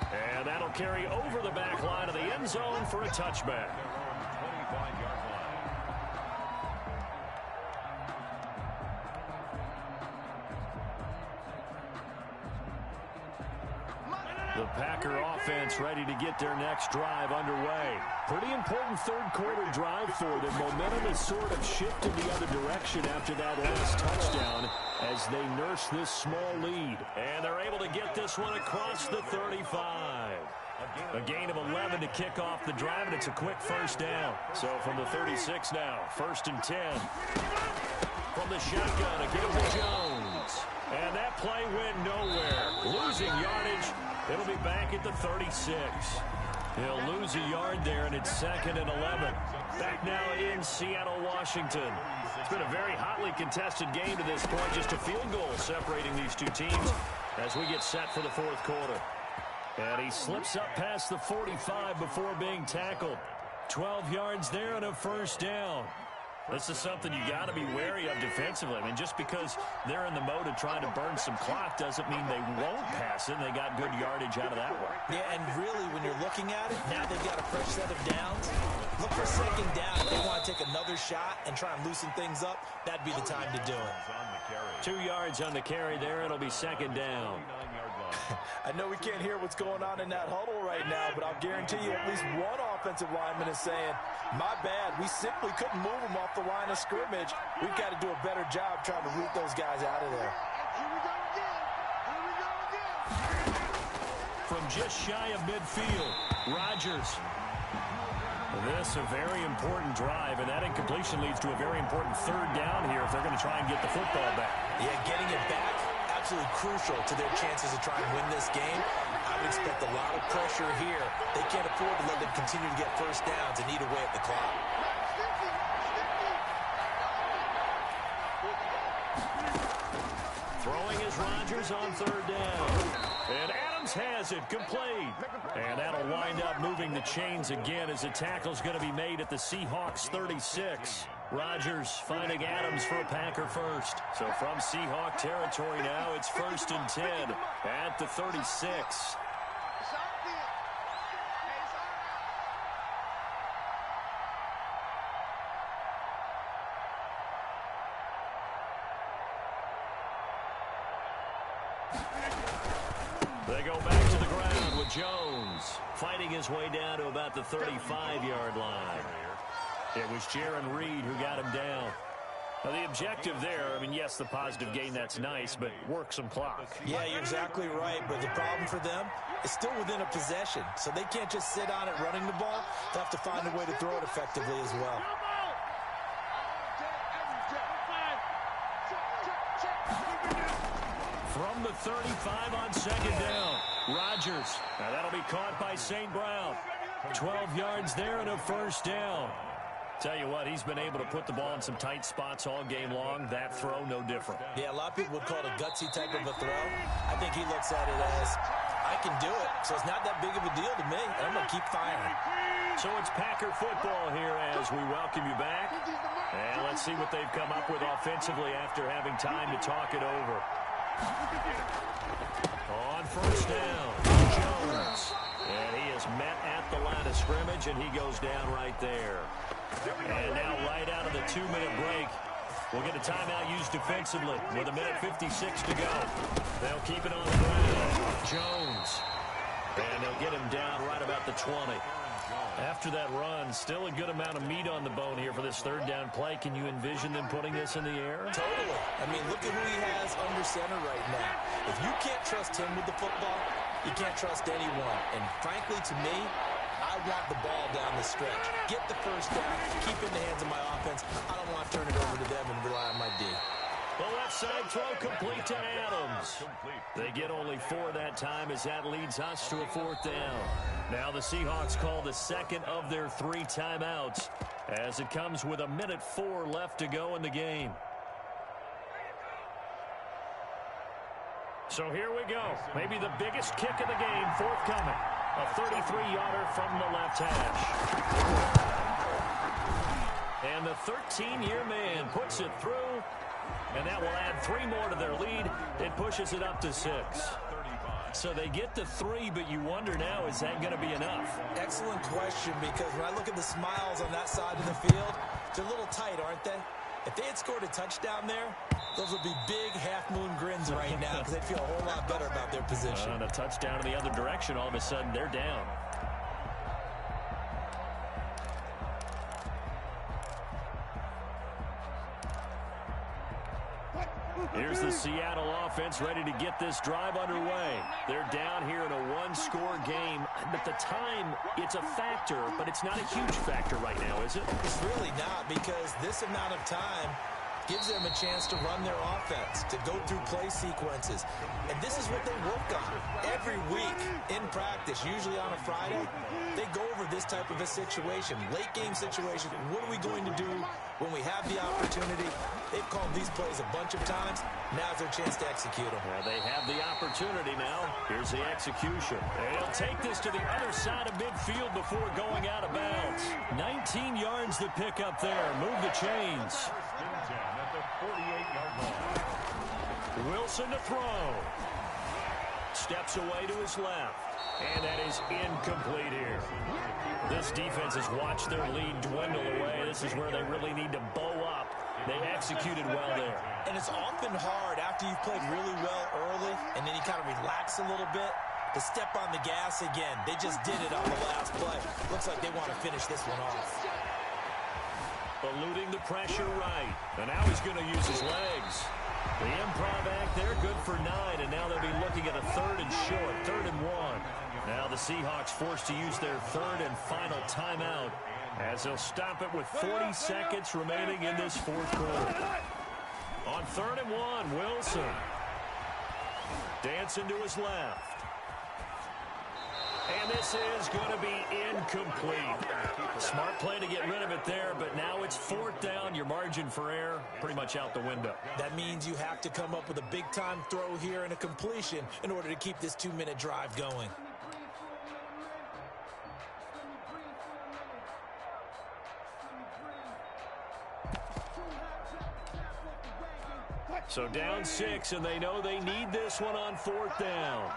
And that'll carry over the back line of the end zone for a touchback. 25-yard line. The Packer offense ready to get their next drive underway. Pretty important third-quarter drive for them. Momentum has sort of shifted the other direction after that last touchdown as they nurse this small lead. And they're able to get this one across the 35. A gain of 11 to kick off the drive, and it's a quick first down. So from the 36 now, 1st and 10. From the shotgun, again to Jones. And that play went nowhere. Losing yardage. It'll be back at the 36. He'll lose a yard there, and it's 2nd and 11. Back now in Seattle, Washington. It's been a very hotly contested game to this point. Just a field goal separating these two teams as we get set for the 4th quarter. And he slips up past the 45 before being tackled. 12 yards there and a first down. This is something you got to be wary of defensively. I mean, just because they're in the mode of trying to burn some clock doesn't mean they won't pass it. They got good yardage out of that one. Yeah, and really, when you're looking at it, now they've got a fresh set of downs. Look for 2nd down. If they want to take another shot and try and loosen things up, that'd be the time to do it. 2 yards on the carry there. It'll be 2nd down. I know we can't hear what's going on in that huddle right now, but I'll guarantee you at least one offensive lineman is saying, my bad, we simply couldn't move them off the line of scrimmage. We've got to do a better job trying to root those guys out of there. Here we go again. Here we go again. From just shy of midfield, Rodgers. This a very important drive, and that incompletion leads to a very important 3rd down here if they're going to try and get the football back. Yeah, getting it back, absolutely crucial to their chances to try and win this game. I would expect a lot of pressure here. They can't afford to let them continue to get first downs and eat away at the clock. Throwing is Rodgers on 3rd down. And Adams has it complete. And that'll wind up moving the chains again as the tackle's going to be made at the Seahawks 36. Rodgers finding Adams for a Packer first. So from Seahawk territory now, it's 1st and 10 at the 36. They go back to the ground with Jones fighting his way down to about the 35-yard line. It was Jaron Reed who got him down. Now, the objective there, I mean, yes, the positive gain, that's nice, but work some clock. Yeah, you're exactly right, but the problem for them is still within a possession, so they can't just sit on it running the ball. They have to find a way to throw it effectively as well. From the 35 on 2nd down, Rodgers. Now, that'll be caught by St. Brown. 12 yards there and a first down. Tell you what, he's been able to put the ball in some tight spots all game long. That throw, no different. Yeah, a lot of people would call it a gutsy type of a throw. I think he looks at it as, I can do it, so it's not that big of a deal to me. I'm going to keep firing. So it's Packer football here as we welcome you back. And let's see what they've come up with offensively after having time to talk it over. On 1st down, Jones. And he is met at the line of scrimmage, and he goes down right there. And now right out of the 2-minute break, we'll get a timeout used defensively with 1:56 to go. They'll keep it on the ground. Jones. And they'll get him down right about the 20. After that run, still a good amount of meat on the bone here for this 3rd down play. Can you envision them putting this in the air? Totally. I mean, look at who he has under center right now. If you can't trust him with the football, you can't trust anyone. And frankly, to me, I want the ball down the stretch. Get the first down, keep it in the hands of my offense. I don't want to turn it over to them and rely on my D. The left side throw complete to Adams. They get only 4 that time as that leads us to a 4th down. Now the Seahawks call the second of their 3 timeouts as it comes with 1:04 left to go in the game. So here we go. Maybe the biggest kick of the game forthcoming. A 33-yarder from the left hash. And the 13-year man puts it through. And that will add 3 more to their lead. It pushes it up to 6. So they get to 3, but you wonder now, is that going to be enough? Excellent question, because when I look at the smiles on that side of the field, they're a little tight, aren't they? If they had scored a touchdown there, those would be big half-moon grins right now because they'd feel a whole lot better about their position. And a touchdown in the other direction, all of a sudden they're down. Here's the Seattle offense ready to get this drive underway. They're down here in a 1-score game. At the time, it's a factor, but it's not a huge factor right now, is it? It's really not, because this amount of time gives them a chance to run their offense, to go through play sequences. And this is what they work on every week in practice, usually on a Friday. They go over this type of a situation, late game situation. What are we going to do when we have the opportunity? They've called these plays a bunch of times. Now's their chance to execute them. Well, they have the opportunity now. Here's the execution. They'll take this to the other side of midfield before going out of bounds. 19 yards to pick up there. Move the chains. At the 48-yard line. Wilson to throw. Steps away to his left. And that is incomplete here. This defense has watched their lead dwindle away. This is where they really need to bow up. They executed well there. And it's often hard after you've played really well early and then you kind of relax a little bit to step on the gas again. They just did it on the last play. Looks like they want to finish this one off. Eluding the pressure right. And now he's going to use his legs. The improv act there, good for 9. And now they'll be looking at a 3rd and short, 3rd and 1. Now the Seahawks forced to use their 3rd and final timeout as they'll stop it with 40 seconds remaining in this 4th quarter. On 3rd and 1, Wilson. Dancing to his left. And this is going to be incomplete. Smart play to get rid of it there, but now it's 4th down. Your margin for error pretty much out the window. That means you have to come up with a big-time throw here and a completion in order to keep this 2-minute drive going. So down 6, and they know they need this one on 4th down.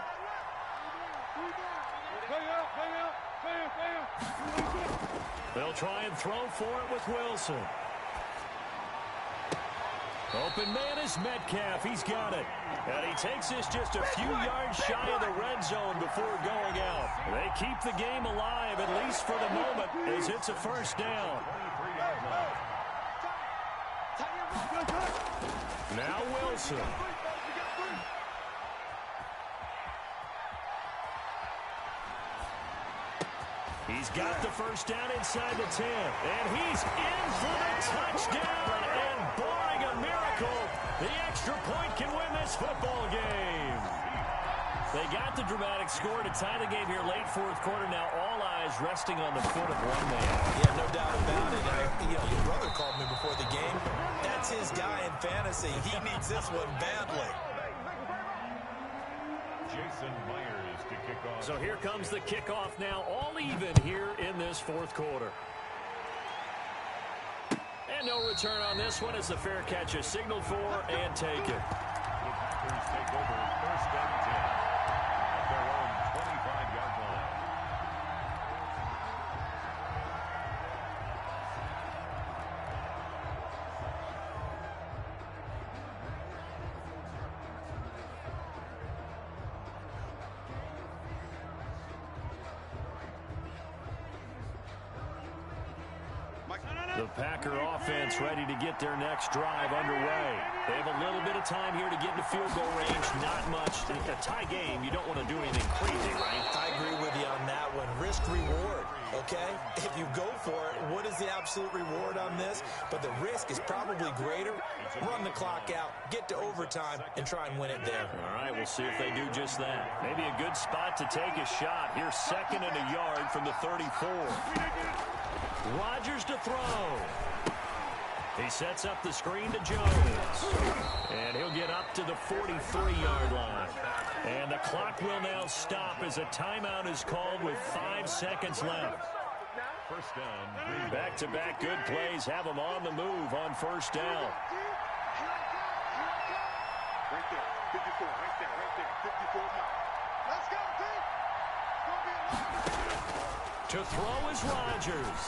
They'll try and throw for it with Wilson. Open man is Metcalf. He's got it. And he takes this just a few yards shy of the red zone before going out. They keep the game alive, at least for the moment, as it's a 1st down. Now Wilson. He's got the 1st down inside the 10. And he's in for the touchdown. And barring a miracle, the extra point can win this football game. They got the dramatic score to tie the game here late 4th quarter. Now all eyes resting on the foot of one man. Yeah, no doubt about it. Your brother called me before the game. That's his guy in fantasy. He needs this one badly. Jason Myers to kick off. So here comes the kickoff now, all even here in this 4th quarter. And no return on this one as the fair catch is signaled for and taken. The Packers take over 1st and 10 at their own 25-yard line. The Packer offense ready to get their next drive underway. They have a little bit of time here to get into field goal range. Not much. a tie game, you don't want to do anything crazy, right? I agree with you on that one. Risk-reward, okay? If you go for it, what is the absolute reward on this? But the risk is probably greater. Run the clock out, get to overtime, and try and win it there. All right, we'll see if they do just that. Maybe a good spot to take a shot. Here's 2nd and a yard from the 34. Rodgers to throw. He sets up the screen to Jones. And he'll get up to the 43-yard line. And the clock will now stop as a timeout is called with 5 seconds left. First down. Back-to-back good plays have them on the move on first down. Right there, 54, right there, 54 now. Let's go, team. To throw is Rodgers.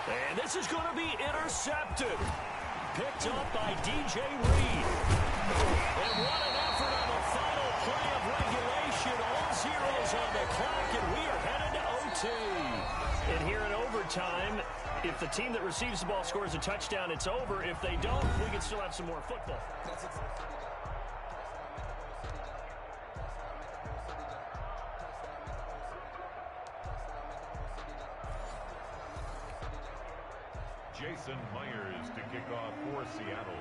And this is going to be intercepted. Picked up by DJ Reed. And what an effort on the final play of regulation. All zeros on the clock, and we are headed to OT. And here in overtime, if the team that receives the ball scores a touchdown, it's over. If they don't, we can still have some more football. Jason Myers to kick off for Seattle.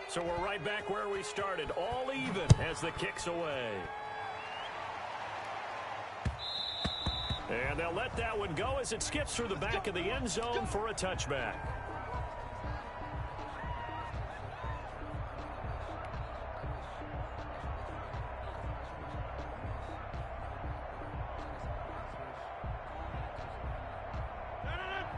So we're right back where we started, all even as the kick's away. And they'll let that one go as it skips through the back of the end zone for a touchback.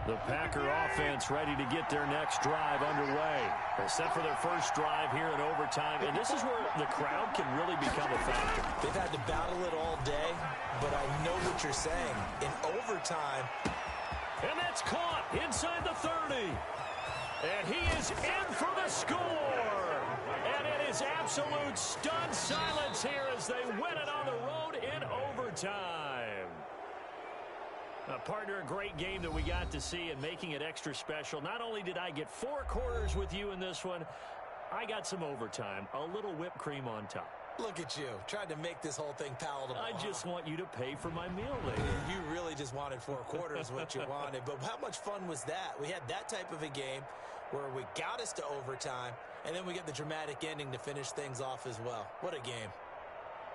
The Packer offense ready to get their next drive underway. They're set for their first drive here in overtime, and this is where the crowd can really become a factor. They've had to battle it all day, but I know what you're saying. In overtime. And that's caught inside the 30. And he is in for the score. And it is absolute stunned silence here as they win it on the road in overtime. Partner, a great game that we got to see and making it extra special. Not only did I get 4 quarters with you in this one, I got some overtime, a little whipped cream on top. Look at you, trying to make this whole thing palatable. I just want you to pay for my meal later. You really just wanted 4 quarters what you wanted. But how much fun was that? We had that type of a game where we got us to overtime, and then we get the dramatic ending to finish things off as well. What a game.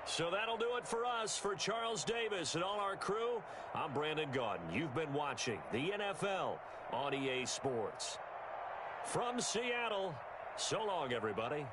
So that'll do it for us. For Charles Davis and all our crew, I'm Brandon Gaudin. You've been watching the NFL on EA Sports. From Seattle, so long, everybody.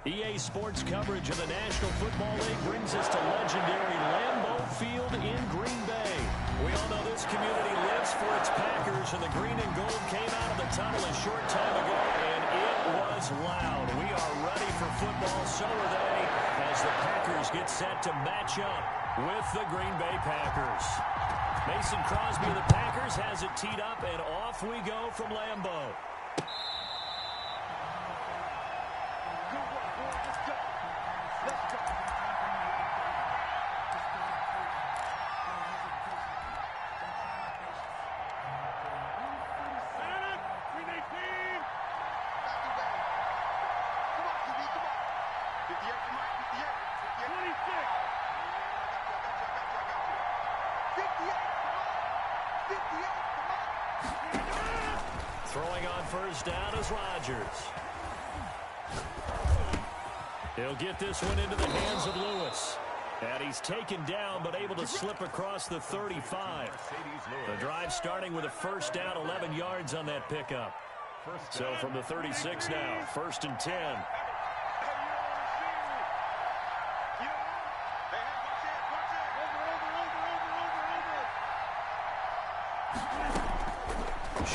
EA Sports coverage of the National Football League brings us to legendary Lambeau Field in Green Bay. We all know this community lives for its Packers, and the green and gold came out of the tunnel a short time ago, and it was loud. We are ready for football, so are they, as the Packers get set to match up with the Green Bay Packers. Mason Crosby of the Packers has it teed up, and off we go from Lambeau. Throwing on first down is Rodgers. He'll get this one into the hands of Lewis. And he's taken down, but able to slip across the 35. The drive starting with a first down, 11 yards on that pickup. So from the 36 now, 1st and 10.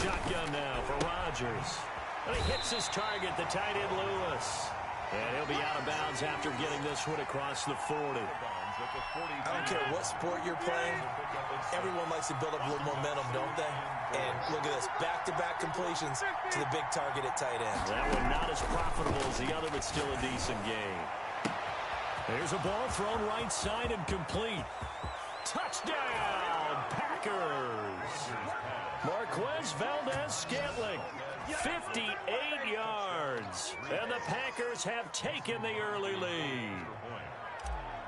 Shotgun now for Rodgers. And he hits his target, the tight end Lewis. And he'll be out of bounds after getting this one across the 40. I don't care what sport you're playing, everyone likes to build up a little momentum, don't they? And look at this, back-to-back completions to the big target at tight end. That one not as profitable as the other, but still a decent game. There's a ball thrown right side and complete. Touchdown, Packers! Marquez Valdez-Scantling, 58 yards. And the Packers have taken the early lead.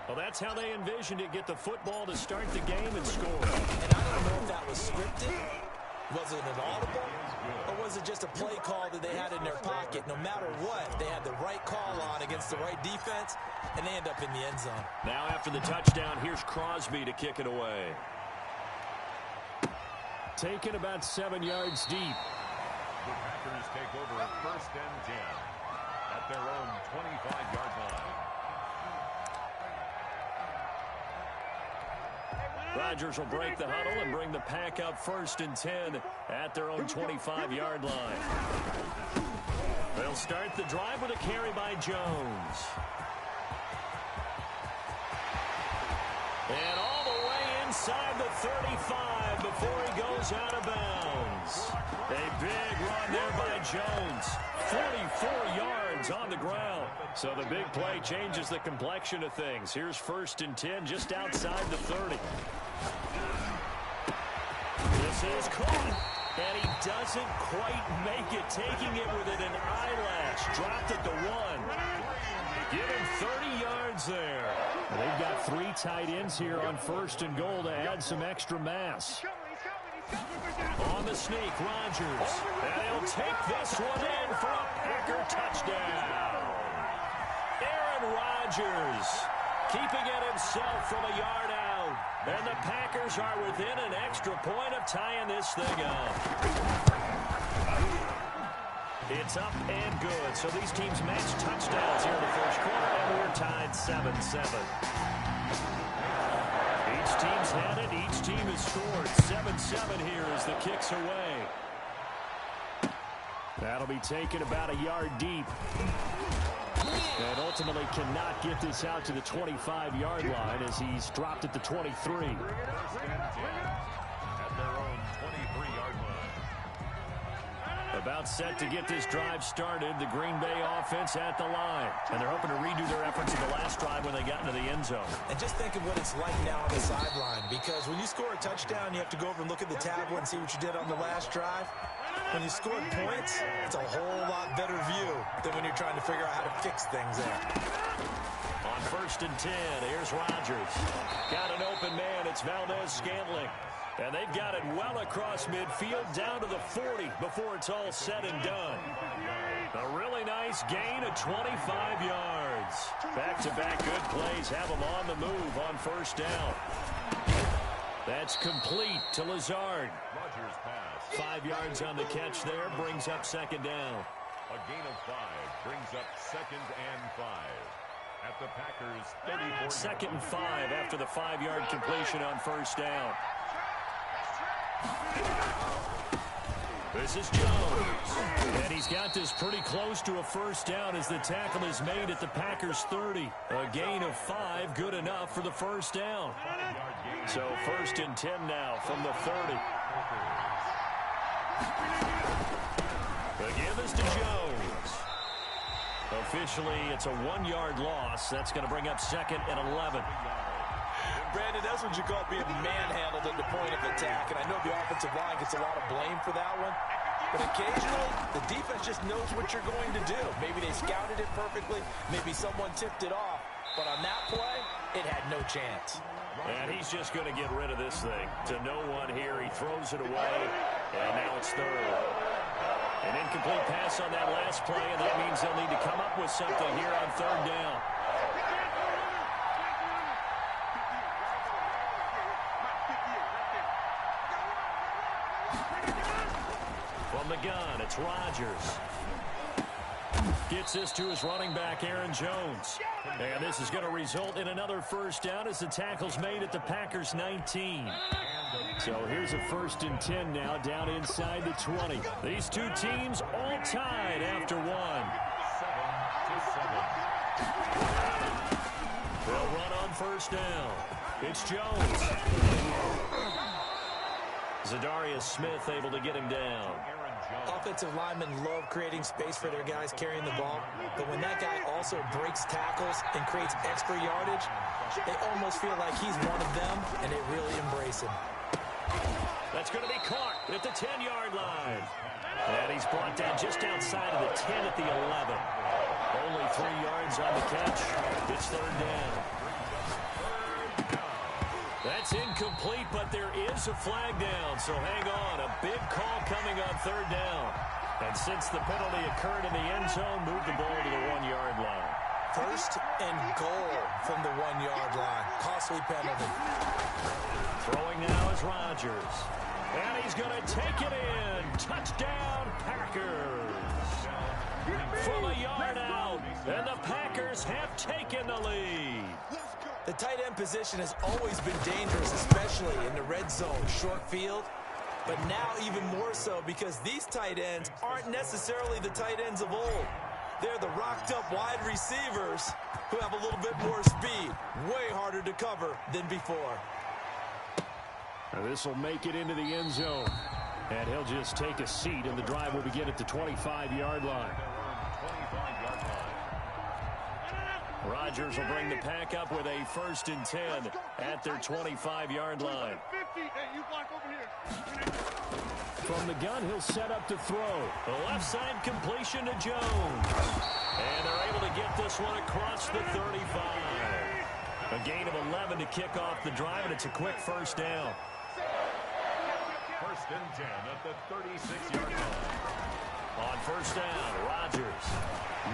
Well, that's how they envisioned it, get the football to start the game and score. And I don't know if that was scripted, was it an audible, or was it just a play call that they had in their pocket? No matter what, they had the right call on against the right defense, and they end up in the end zone. Now after the touchdown, here's Crosby to kick it away. Taken about 7 yards deep. The Packers take over at 1st and 10 at their own 25-yard line. Rodgers will break the huddle and bring the pack up 1st and 10 at their own 25-yard line. They'll start the drive with a carry by Jones. And all the way inside the 35 before he goes out of bounds. A big run there by Jones. 44 yards on the ground. So the big play changes the complexion of things. Here's 1st and 10 just outside the 30. This is caught. And he doesn't quite make it. Taking it within an eyelash. Dropped at the 1. Give him 30 yards there. They've got 3 tight ends here on 1st and goal to add some extra mass. On the sneak, Rodgers. And he'll take this one in for a Packer touchdown. Aaron Rodgers keeping it himself from a yard out. And the Packers are within an extra point of tying this thing up. It's up and good. So these teams match touchdowns here in the first quarter, and we're tied 7-7. Each team's had it. Each team has scored. 7-7 here as the kick's away. That'll be taken about a yard deep. And ultimately cannot get this out to the 25-yard line as he's dropped at the 23. At their own 23-yard line. About set to get this drive started. The Green Bay offense at the line. And they're hoping to redo their efforts in the last drive when they got into the end zone. And just think of what it's like now on the sideline. Because when you score a touchdown, you have to go over and look at the tablet and see what you did on the last drive. When you scored points, it's a whole lot better view than when you're trying to figure out how to fix things there. On 1st and 10, here's Rodgers. Got an open man. It's Valdez-Scantling. And they've got it well across midfield down to the 40 before it's all said and done. A really nice gain of 25 yards. Back-to-back good plays have them on the move on 1st down. That's complete to Lazard. 5 yards on the catch there, brings up 2nd down. A gain of 5 brings up 2nd and 5. At the Packers' 34. 2nd and 5 after the 5-yard completion on first down. This is Jones. And he's got this pretty close to a first down as the tackle is made at the Packers' 30. A gain of 5, good enough for the first down. So 1st and 10 now from the 30. Again, this to Jones. Officially, it's a 1-yard loss. That's going to bring up 2nd and 11. Brandon, that's what you call being manhandled at the point of attack. And I know the offensive line gets a lot of blame for that one. But occasionally, the defense just knows what you're going to do. Maybe they scouted it perfectly. Maybe someone tipped it off. But on that play, it had no chance. And he's just going to get rid of this thing. To no one here, he throws it away. And now it's 3rd. An incomplete pass on that last play, and that means they'll need to come up with something here on 3rd down. From the gun, it's Rodgers. Gets this to his running back, Aaron Jones. And this is going to result in another first down as the tackle's made at the Packers' 19. So here's a 1st and 10 now down inside the 20. These two teams all tied after 1. 7-7. They'll run on first down. It's Jones. Zadarius Smith able to get him down. Offensive linemen love creating space for their guys carrying the ball, but when that guy also breaks tackles and creates extra yardage, they almost feel like he's one of them, and they really embrace him. That's going to be caught at the 10-yard line. And he's brought down just outside of the 10 at the 11. Only 3 yards on the catch. It's 3rd down. That's incomplete, but there is a flag down, so hang on. A big call coming on 3rd down. And since the penalty occurred in the end zone, move the ball to the 1-yard line. 1st and goal from the 1-yard line. Costly penalty. Throwing now is Rodgers. And he's going to take it in. Touchdown, Packers. From a yard out. And the Packers have taken the lead. The tight end position has always been dangerous, especially in the red zone, short field. But now even more so because these tight ends aren't necessarily the tight ends of old. They're the rocked-up wide receivers who have a little bit more speed. Way harder to cover than before. This will make it into the end zone. And he'll just take a seat, and the drive will begin at the 25-yard line. Rodgers will bring the pack up with a 1st and 10 at their 25-yard line. From the gun, he'll set up to throw. The left side completion to Jones. And they're able to get this one across the 35. A gain of 11 to kick off the drive, and it's a quick first down. 1st and 10 at the 36-yard line. On first down, Rodgers.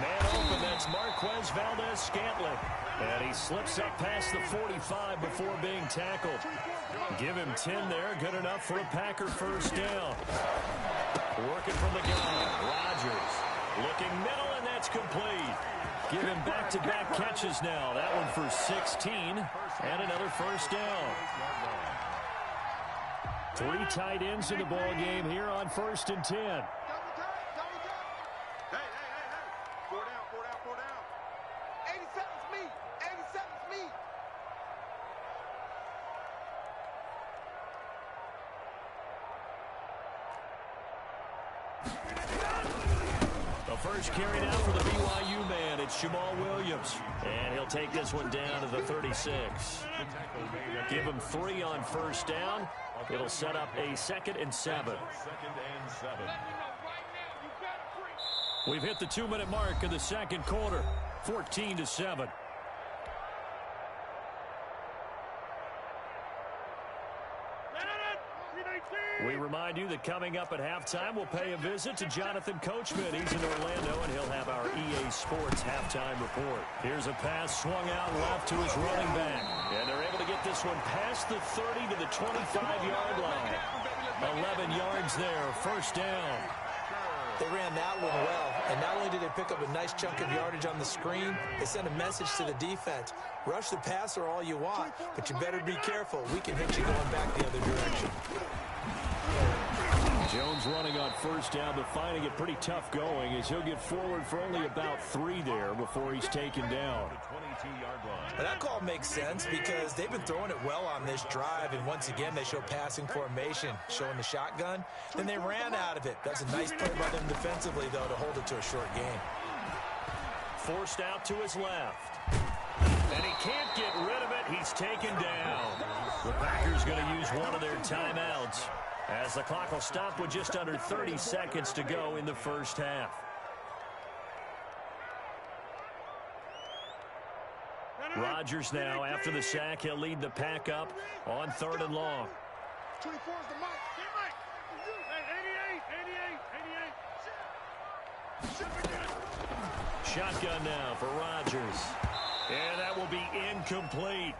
Man open, that's Marquez Valdez-Scantling. And he slips up past the 45 before being tackled. Give him 10 there, good enough for a Packer first down. Working from the gun, Rodgers. Looking middle, and that's complete. Give him back-to-back catches now. That one for 16, and another first down. 3 tight ends in the ball game here on 1st and 10. First carry now for the BYU man. It's Jamal Williams. And he'll take this one down to the 36. Give him 3 on first down. It'll set up a 2nd and 7. We've hit the 2-minute mark in the second quarter. 14-7. We remind you that coming up at halftime, we'll pay a visit to Jonathan Coachman. He's in Orlando, and he'll have our EA Sports halftime report. Here's a pass swung out left to his running back. And they're able to get this one past the 30 to the 25-yard line. 11 yards there, first down. They ran that one well. And not only did they pick up a nice chunk of yardage on the screen, they sent a message to the defense. Rush the passer all you want, but you better be careful. We can hit you going back the other direction. Jones running on first down, but finding it pretty tough going as he'll get forward for only about 3 there before he's taken down. Well, that call makes sense because they've been throwing it well on this drive, and once again they show passing formation, showing the shotgun. Then they ran out of it. That's a nice play by them defensively, though, to hold it to a short game. Forced out to his left. And he can't get rid of it. He's taken down. The Packers going to use one of their timeouts as the clock will stop with just under 30 seconds to go in the first half. Rodgers now, after the sack, he'll lead the pack up on 3rd and long. 24 is the mic. Hey, 88. Shotgun now for Rodgers. And that will be incomplete.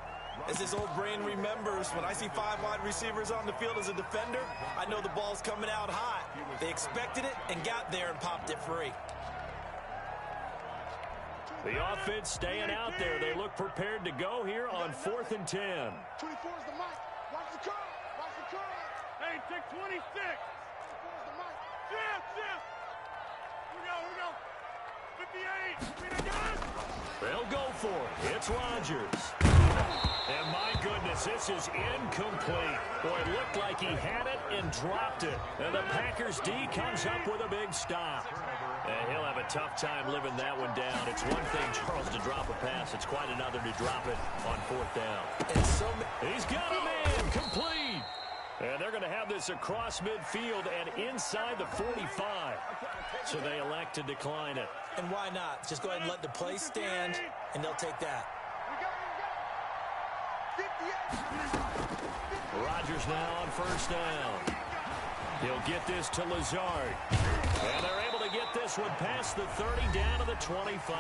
As this old brain remembers, when I see 5 wide receivers on the field as a defender, I know the ball's coming out hot. They expected it and got there and popped it free. The offense staying out there. They look prepared to go here on 4th and 10. 24 is the mic. Watch the curve. Watch the curve. Hey, take 26. 24 is the mic. Shift. Here we go. 58. They'll go for it. It's Rodgers. And my goodness, this is incomplete. Boy, it looked like he had it and dropped it. And the Packers D comes up with a big stop. And he'll have a tough time living that one down. It's one thing, Charles, to drop a pass. It's quite another to drop it on 4th down. And he's got a man, complete. And they're going to have this across midfield and inside the 45. So they elect to decline it. And why not? Just go ahead and let the play stand, and they'll take that. Rodgers now on first down. He'll get this to Lazard. And they're able to get this one past the 30 down to the 25.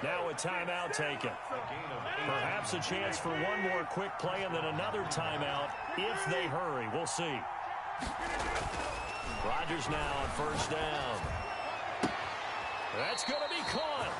Now a timeout taken. Perhaps a chance for one more quick play and then another timeout if they hurry. We'll see. Rodgers now on first down. That's going to be caught.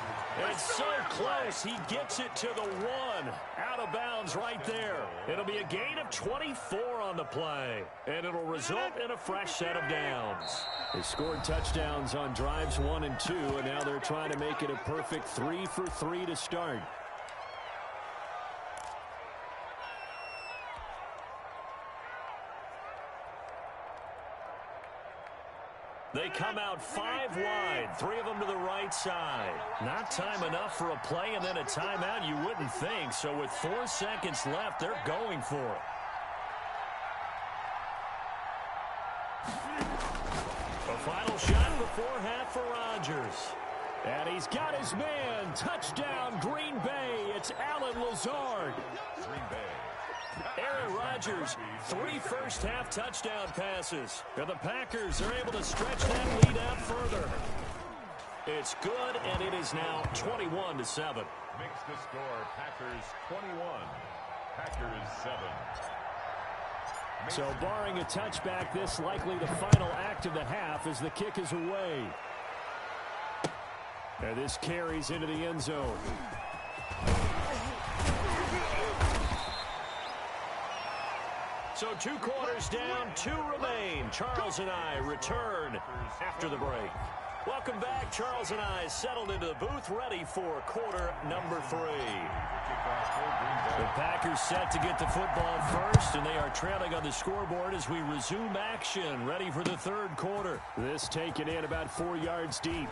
It's so close. He gets it to the 1. Out of bounds right there. It'll be a gain of 24 on the play. And it'll result in a fresh set of downs. They scored touchdowns on drives 1 and 2, and now they're trying to make it a perfect 3 for 3 to start. They come out 5 wide, 3 of them to the right side. Not time enough for a play and then a timeout, you wouldn't think. So with 4 seconds left, they're going for it. A final shot before half for Rodgers. And he's got his man. Touchdown, Green Bay. It's Allen Lazard. Green Bay. Aaron Rodgers, 3 first-half touchdown passes. And the Packers are able to stretch that lead out further. It's good, and it is now 21-7. Makes the score Packers 21, Packers 7. So barring a touchback, this likely the final act of the half as the kick is away. And this carries into the end zone. So 2 quarters down, 2 remain. Charles and I return after the break. Welcome back. Charles and I settled into the booth, ready for quarter number 3. The Packers set to get the football first, and they are trailing on the scoreboard as we resume action, ready for the 3rd quarter. This taken in about 4 yards deep.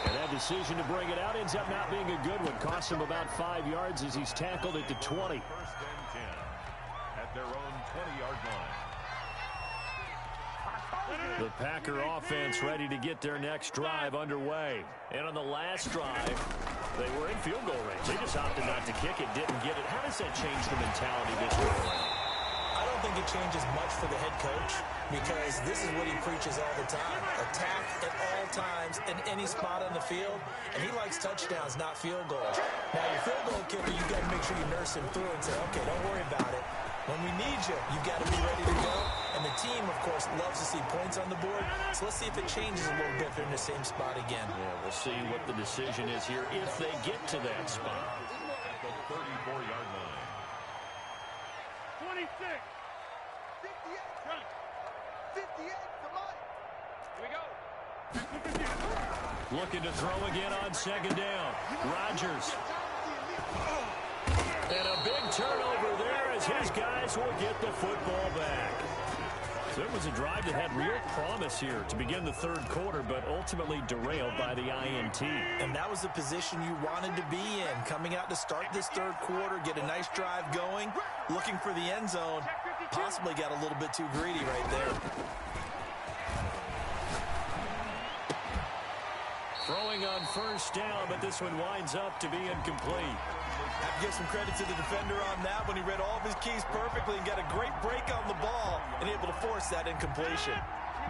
And that decision to bring it out ends up not being a good one. Costs him about 5 yards as he's tackled at the 20. First and 10 at their own 20-yard line. The Packer offense ready to get their next drive underway. And on the last drive, they were in field goal range. They just opted not to kick it, didn't get it. How does that change the mentality this way around? I don't think it changes much for the head coach because this is what he preaches all the time. Attack at all times in any spot on the field, and he likes touchdowns, not field goals. Now, your field goal kicker, you've got to make sure you nurse him through and say, okay, don't worry about it. When we need you, you've got to be ready to go. And the team, of course, loves to see points on the board. So let's see if it changes a little bit if they're in the same spot again. Yeah, we'll see what the decision is here if they get to that spot. At the 34-yard line. 26. 58. 58 for Mike. Here we go. Looking to throw again on second down. Rodgers. And a big turnover there as his guys will get the football back. So it was a drive that had real promise here to begin the third quarter, but ultimately derailed by the INT. And that was the position you wanted to be in. Coming out to start this third quarter, get a nice drive going, looking for the end zone. Possibly got a little bit too greedy right there. Throwing on first down, but this one winds up to be incomplete. Have to give some credit to the defender on that when he read all of his keys perfectly and got a great break on the ball and able to force that incompletion.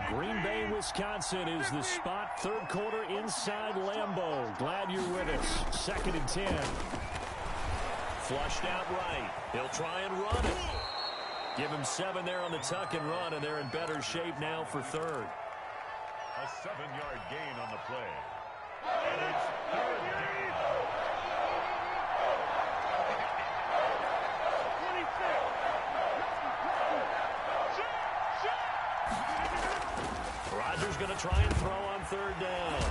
Green Bay, Wisconsin is the spot. Third quarter inside Lambeau. Glad you're with us. 2nd and 10. Flushed out right. He'll try and run it. Give him 7 there on the tuck and run, and they're in better shape now for third. A 7-yard gain on the play. And it's third down. Rodgers going to try and throw on third down.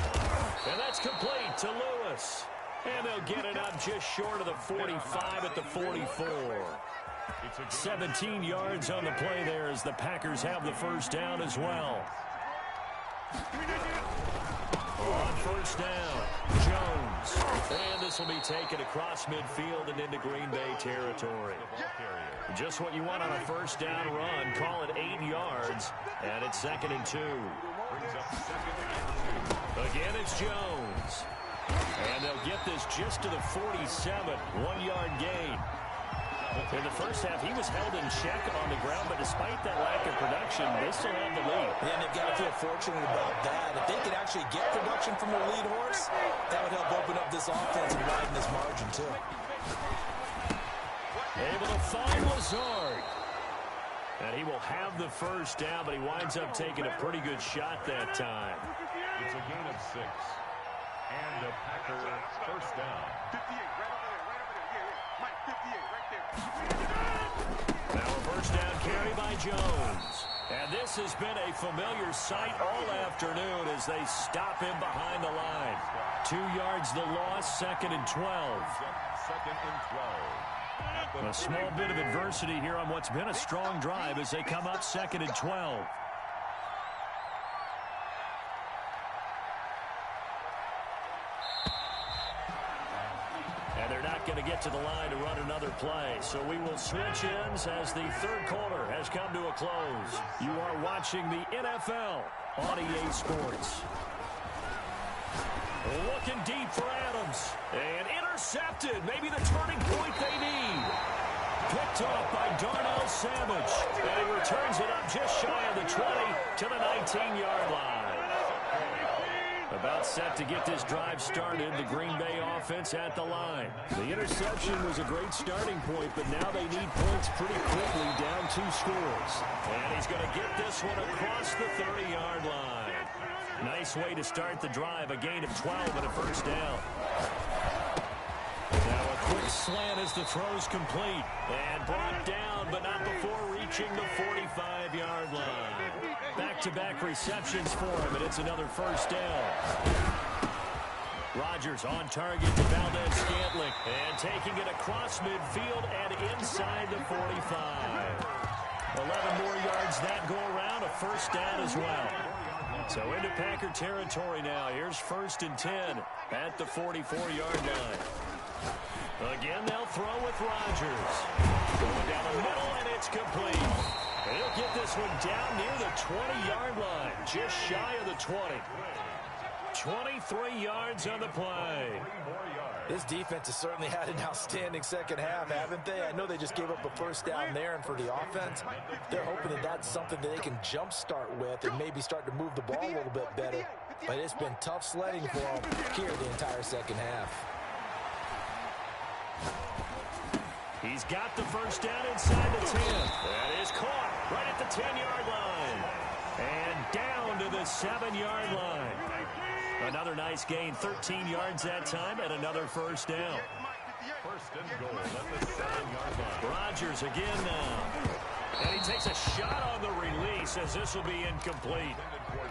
And that's complete to Lewis. And they'll get it up just short of the 45 at the 44. 17 yards on the play there as the Packers have the first down as well. On first down, Jones. And this will be taken across midfield and into Green Bay territory. Just what you want on a first down run. Call it 8 yards. And it's 2nd and 2. Again, it's Jones. And they'll get this just to the 47. 1-yard gain. In the first half, he was held in check on the ground, but despite that lack of production, they still have the lead. And they've got to feel fortunate about that. If they could actually get production from their lead horse, that would help open up this offense and widen this margin, too. Able to find Lazard. And he will have the first down, but he winds up taking a pretty good shot that time. It's a gain of 6. And a Packer first down. 58, right over there, right over there. Yeah. Mike, 58, right there. Now a first down carry by Jones. And this has been a familiar sight all afternoon as they stop him behind the line. 2 yards the loss, 2nd and 12. 2nd and 12. A small bit of adversity here on what's been a strong drive as they come up 2nd and 12. And they're not going to get to the line to run another play. So we will switch ends as the third quarter has come to a close. You are watching the NFL on EA Sports. Looking deep for Adams. And intercepted. Maybe the turning point they need. Picked off by Darnell Savage. And he returns it up just shy of the 20 to the 19-yard line. About set to get this drive started. The Green Bay offense at the line. The interception was a great starting point, but now they need points pretty quickly, down 2 scores. And he's going to get this one across the 30-yard line. Nice way to start the drive. A gain of 12 and a first down. Now a quick slant as the throw's complete. And brought down, but not before reaching the 45-yard line. Back-to-back receptions for him, and it's another first down. Rodgers on target to Valdez-Scantling. And taking it across midfield and inside the 45. 11 more yards that go around. A first down as well. So into Packer territory now. Here's 1st and 10 at the 44-yard line. Again, they'll throw with Rodgers. Going down the middle, and it's complete. And he'll get this one down near the 20-yard line, just shy of the 20. 23 yards on the play. This defense has certainly had an outstanding second half, haven't they? I know they just gave up a first down there, and for the offense, they're hoping that that's something that they can jumpstart with and maybe start to move the ball a little bit better. But it's been tough sledding for them here the entire second half. He's got the first down inside the 10. That is caught right at the 10-yard line. And down to the 7-yard line. Another nice gain, 13 yards that time, and another first down. First and goal at the 7-yard line. Rodgers again now. And he takes a shot on the release as this will be incomplete.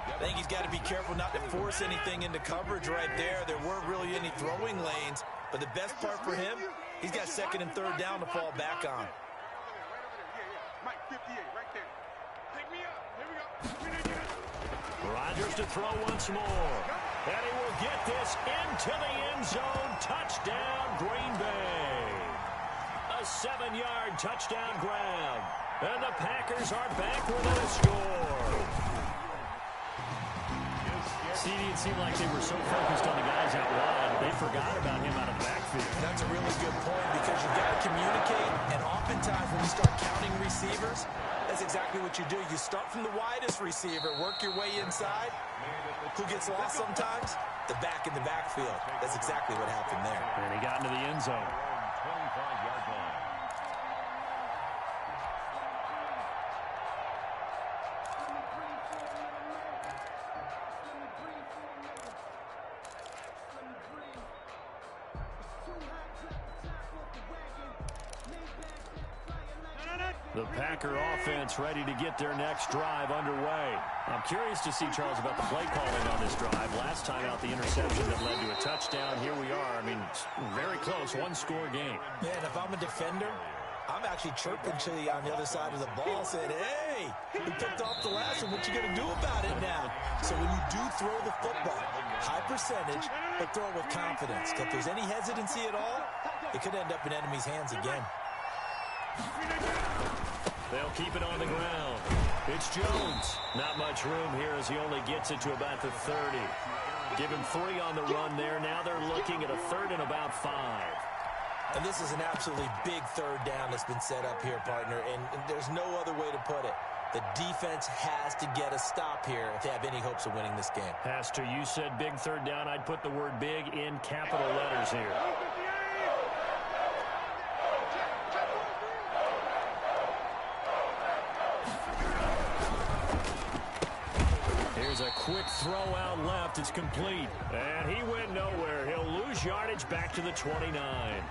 I think he's got to be careful not to force anything into coverage right there. There weren't really any throwing lanes, but the best part for him, he's got second and third down to fall back on. Mike 58 right there. Pick me up. Here we go. Rodgers to throw once more. And he will get this into the end zone. Touchdown, Green Bay. A 7-yard touchdown grab. And the Packers are back within a score. See, it seemed like they were so focused on the guys out wide, they forgot about him out of the backfield. That's a really good point because you've got to communicate, and oftentimes when you start counting receivers, that's exactly what you do. You start from the widest receiver, work your way inside. Who gets lost sometimes? The back in the backfield. That's exactly what happened there. And he got into the end zone. 25-yard line. The Packer offense ready to get their next drive underway. I'm curious to see, Charles, about the play calling on this drive. Last time out, the interception that led to a touchdown. Here we are. I mean, very close, one-score game. Man, if I'm a defender, I'm actually chirping to you on the other side of the ball, saying, hey, we picked off the last one. What you going to do about it now? So when you do throw the football, high percentage, but throw it with confidence. If there's any hesitancy at all, it could end up in enemy's hands again. They'll keep it on the ground. It's Jones. Not much room here as he only gets it to about the 30. Give him 3 on the run there. Now they're looking at a third and about 5. And this is an absolutely big third down that's been set up here, partner, and there's no other way to put it. The defense has to get a stop here if they have any hopes of winning this game. Pastor, you said big third down. I'd put the word big in capital letters here. Here's a quick throw out left. It's complete. And he went nowhere. He'll lose yardage back to the 29.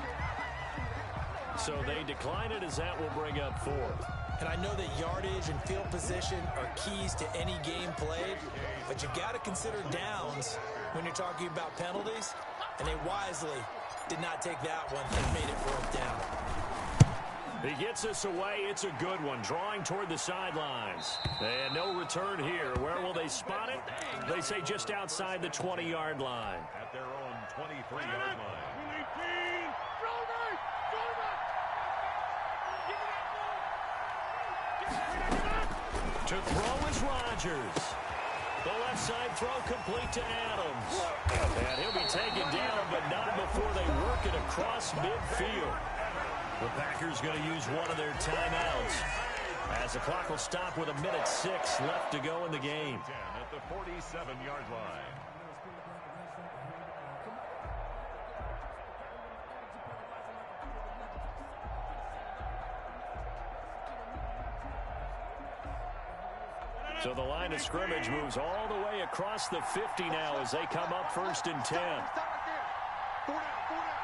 So they decline it as that will bring up 4th. And I know that yardage and field position are keys to any game played, but you got to consider downs when you're talking about penalties, and they wisely did not take that one and made it 4th down. He gets us away. It's a good one. Drawing toward the sidelines. And no return here. Where will they spot it? They say just outside the 20-yard line. At their own 23-yard line. To throw is Rodgers. The left side throw complete to Adams. And he'll be taken down, but not before they work it across midfield. The Packers going to use one of their timeouts as the clock will stop with 1:06 left to go in the game. 10 at the 47-yard line. So the line of scrimmage moves all the way across the 50 now as they come up 1st and 10. Stop right there. 4 down, 4 down.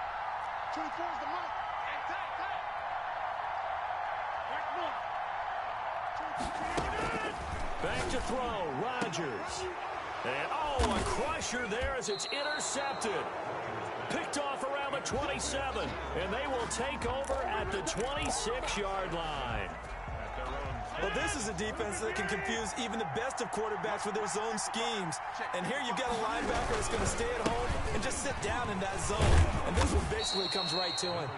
24 is the mark. Back to throw, Rodgers. And, a crusher there as it's intercepted. Picked off around the 27, and they will take over at the 26-yard line. Well, this is a defense that can confuse even the best of quarterbacks with their zone schemes. And here you've got a linebacker that's going to stay at home and just sit down in that zone. And this one basically comes right to him.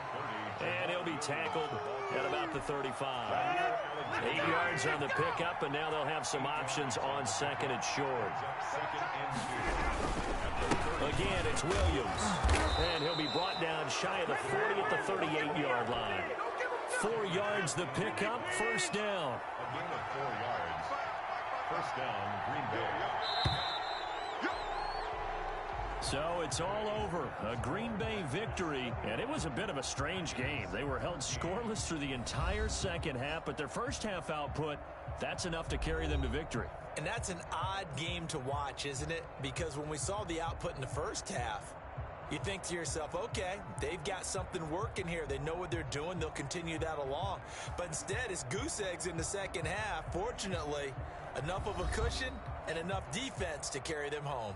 And he'll be tackled at about the 35. 8 yards on the pickup, and now they'll have some options on 2nd and short. Again, it's Williams. And he'll be brought down shy of the 40 at the 38-yard line. 4 yards the pickup, 1st down. A gain of 4 yards. 1st down, Green Bay. So it's all over. A Green Bay victory, and it was a bit of a strange game. They were held scoreless through the entire second half, but their first half output, that's enough to carry them to victory. And that's an odd game to watch, isn't it? Because when we saw the output in the first half, you think to yourself, okay, they've got something working here. They know what they're doing. They'll continue that along. But instead, it's goose eggs in the second half. Fortunately, enough of a cushion and enough defense to carry them home.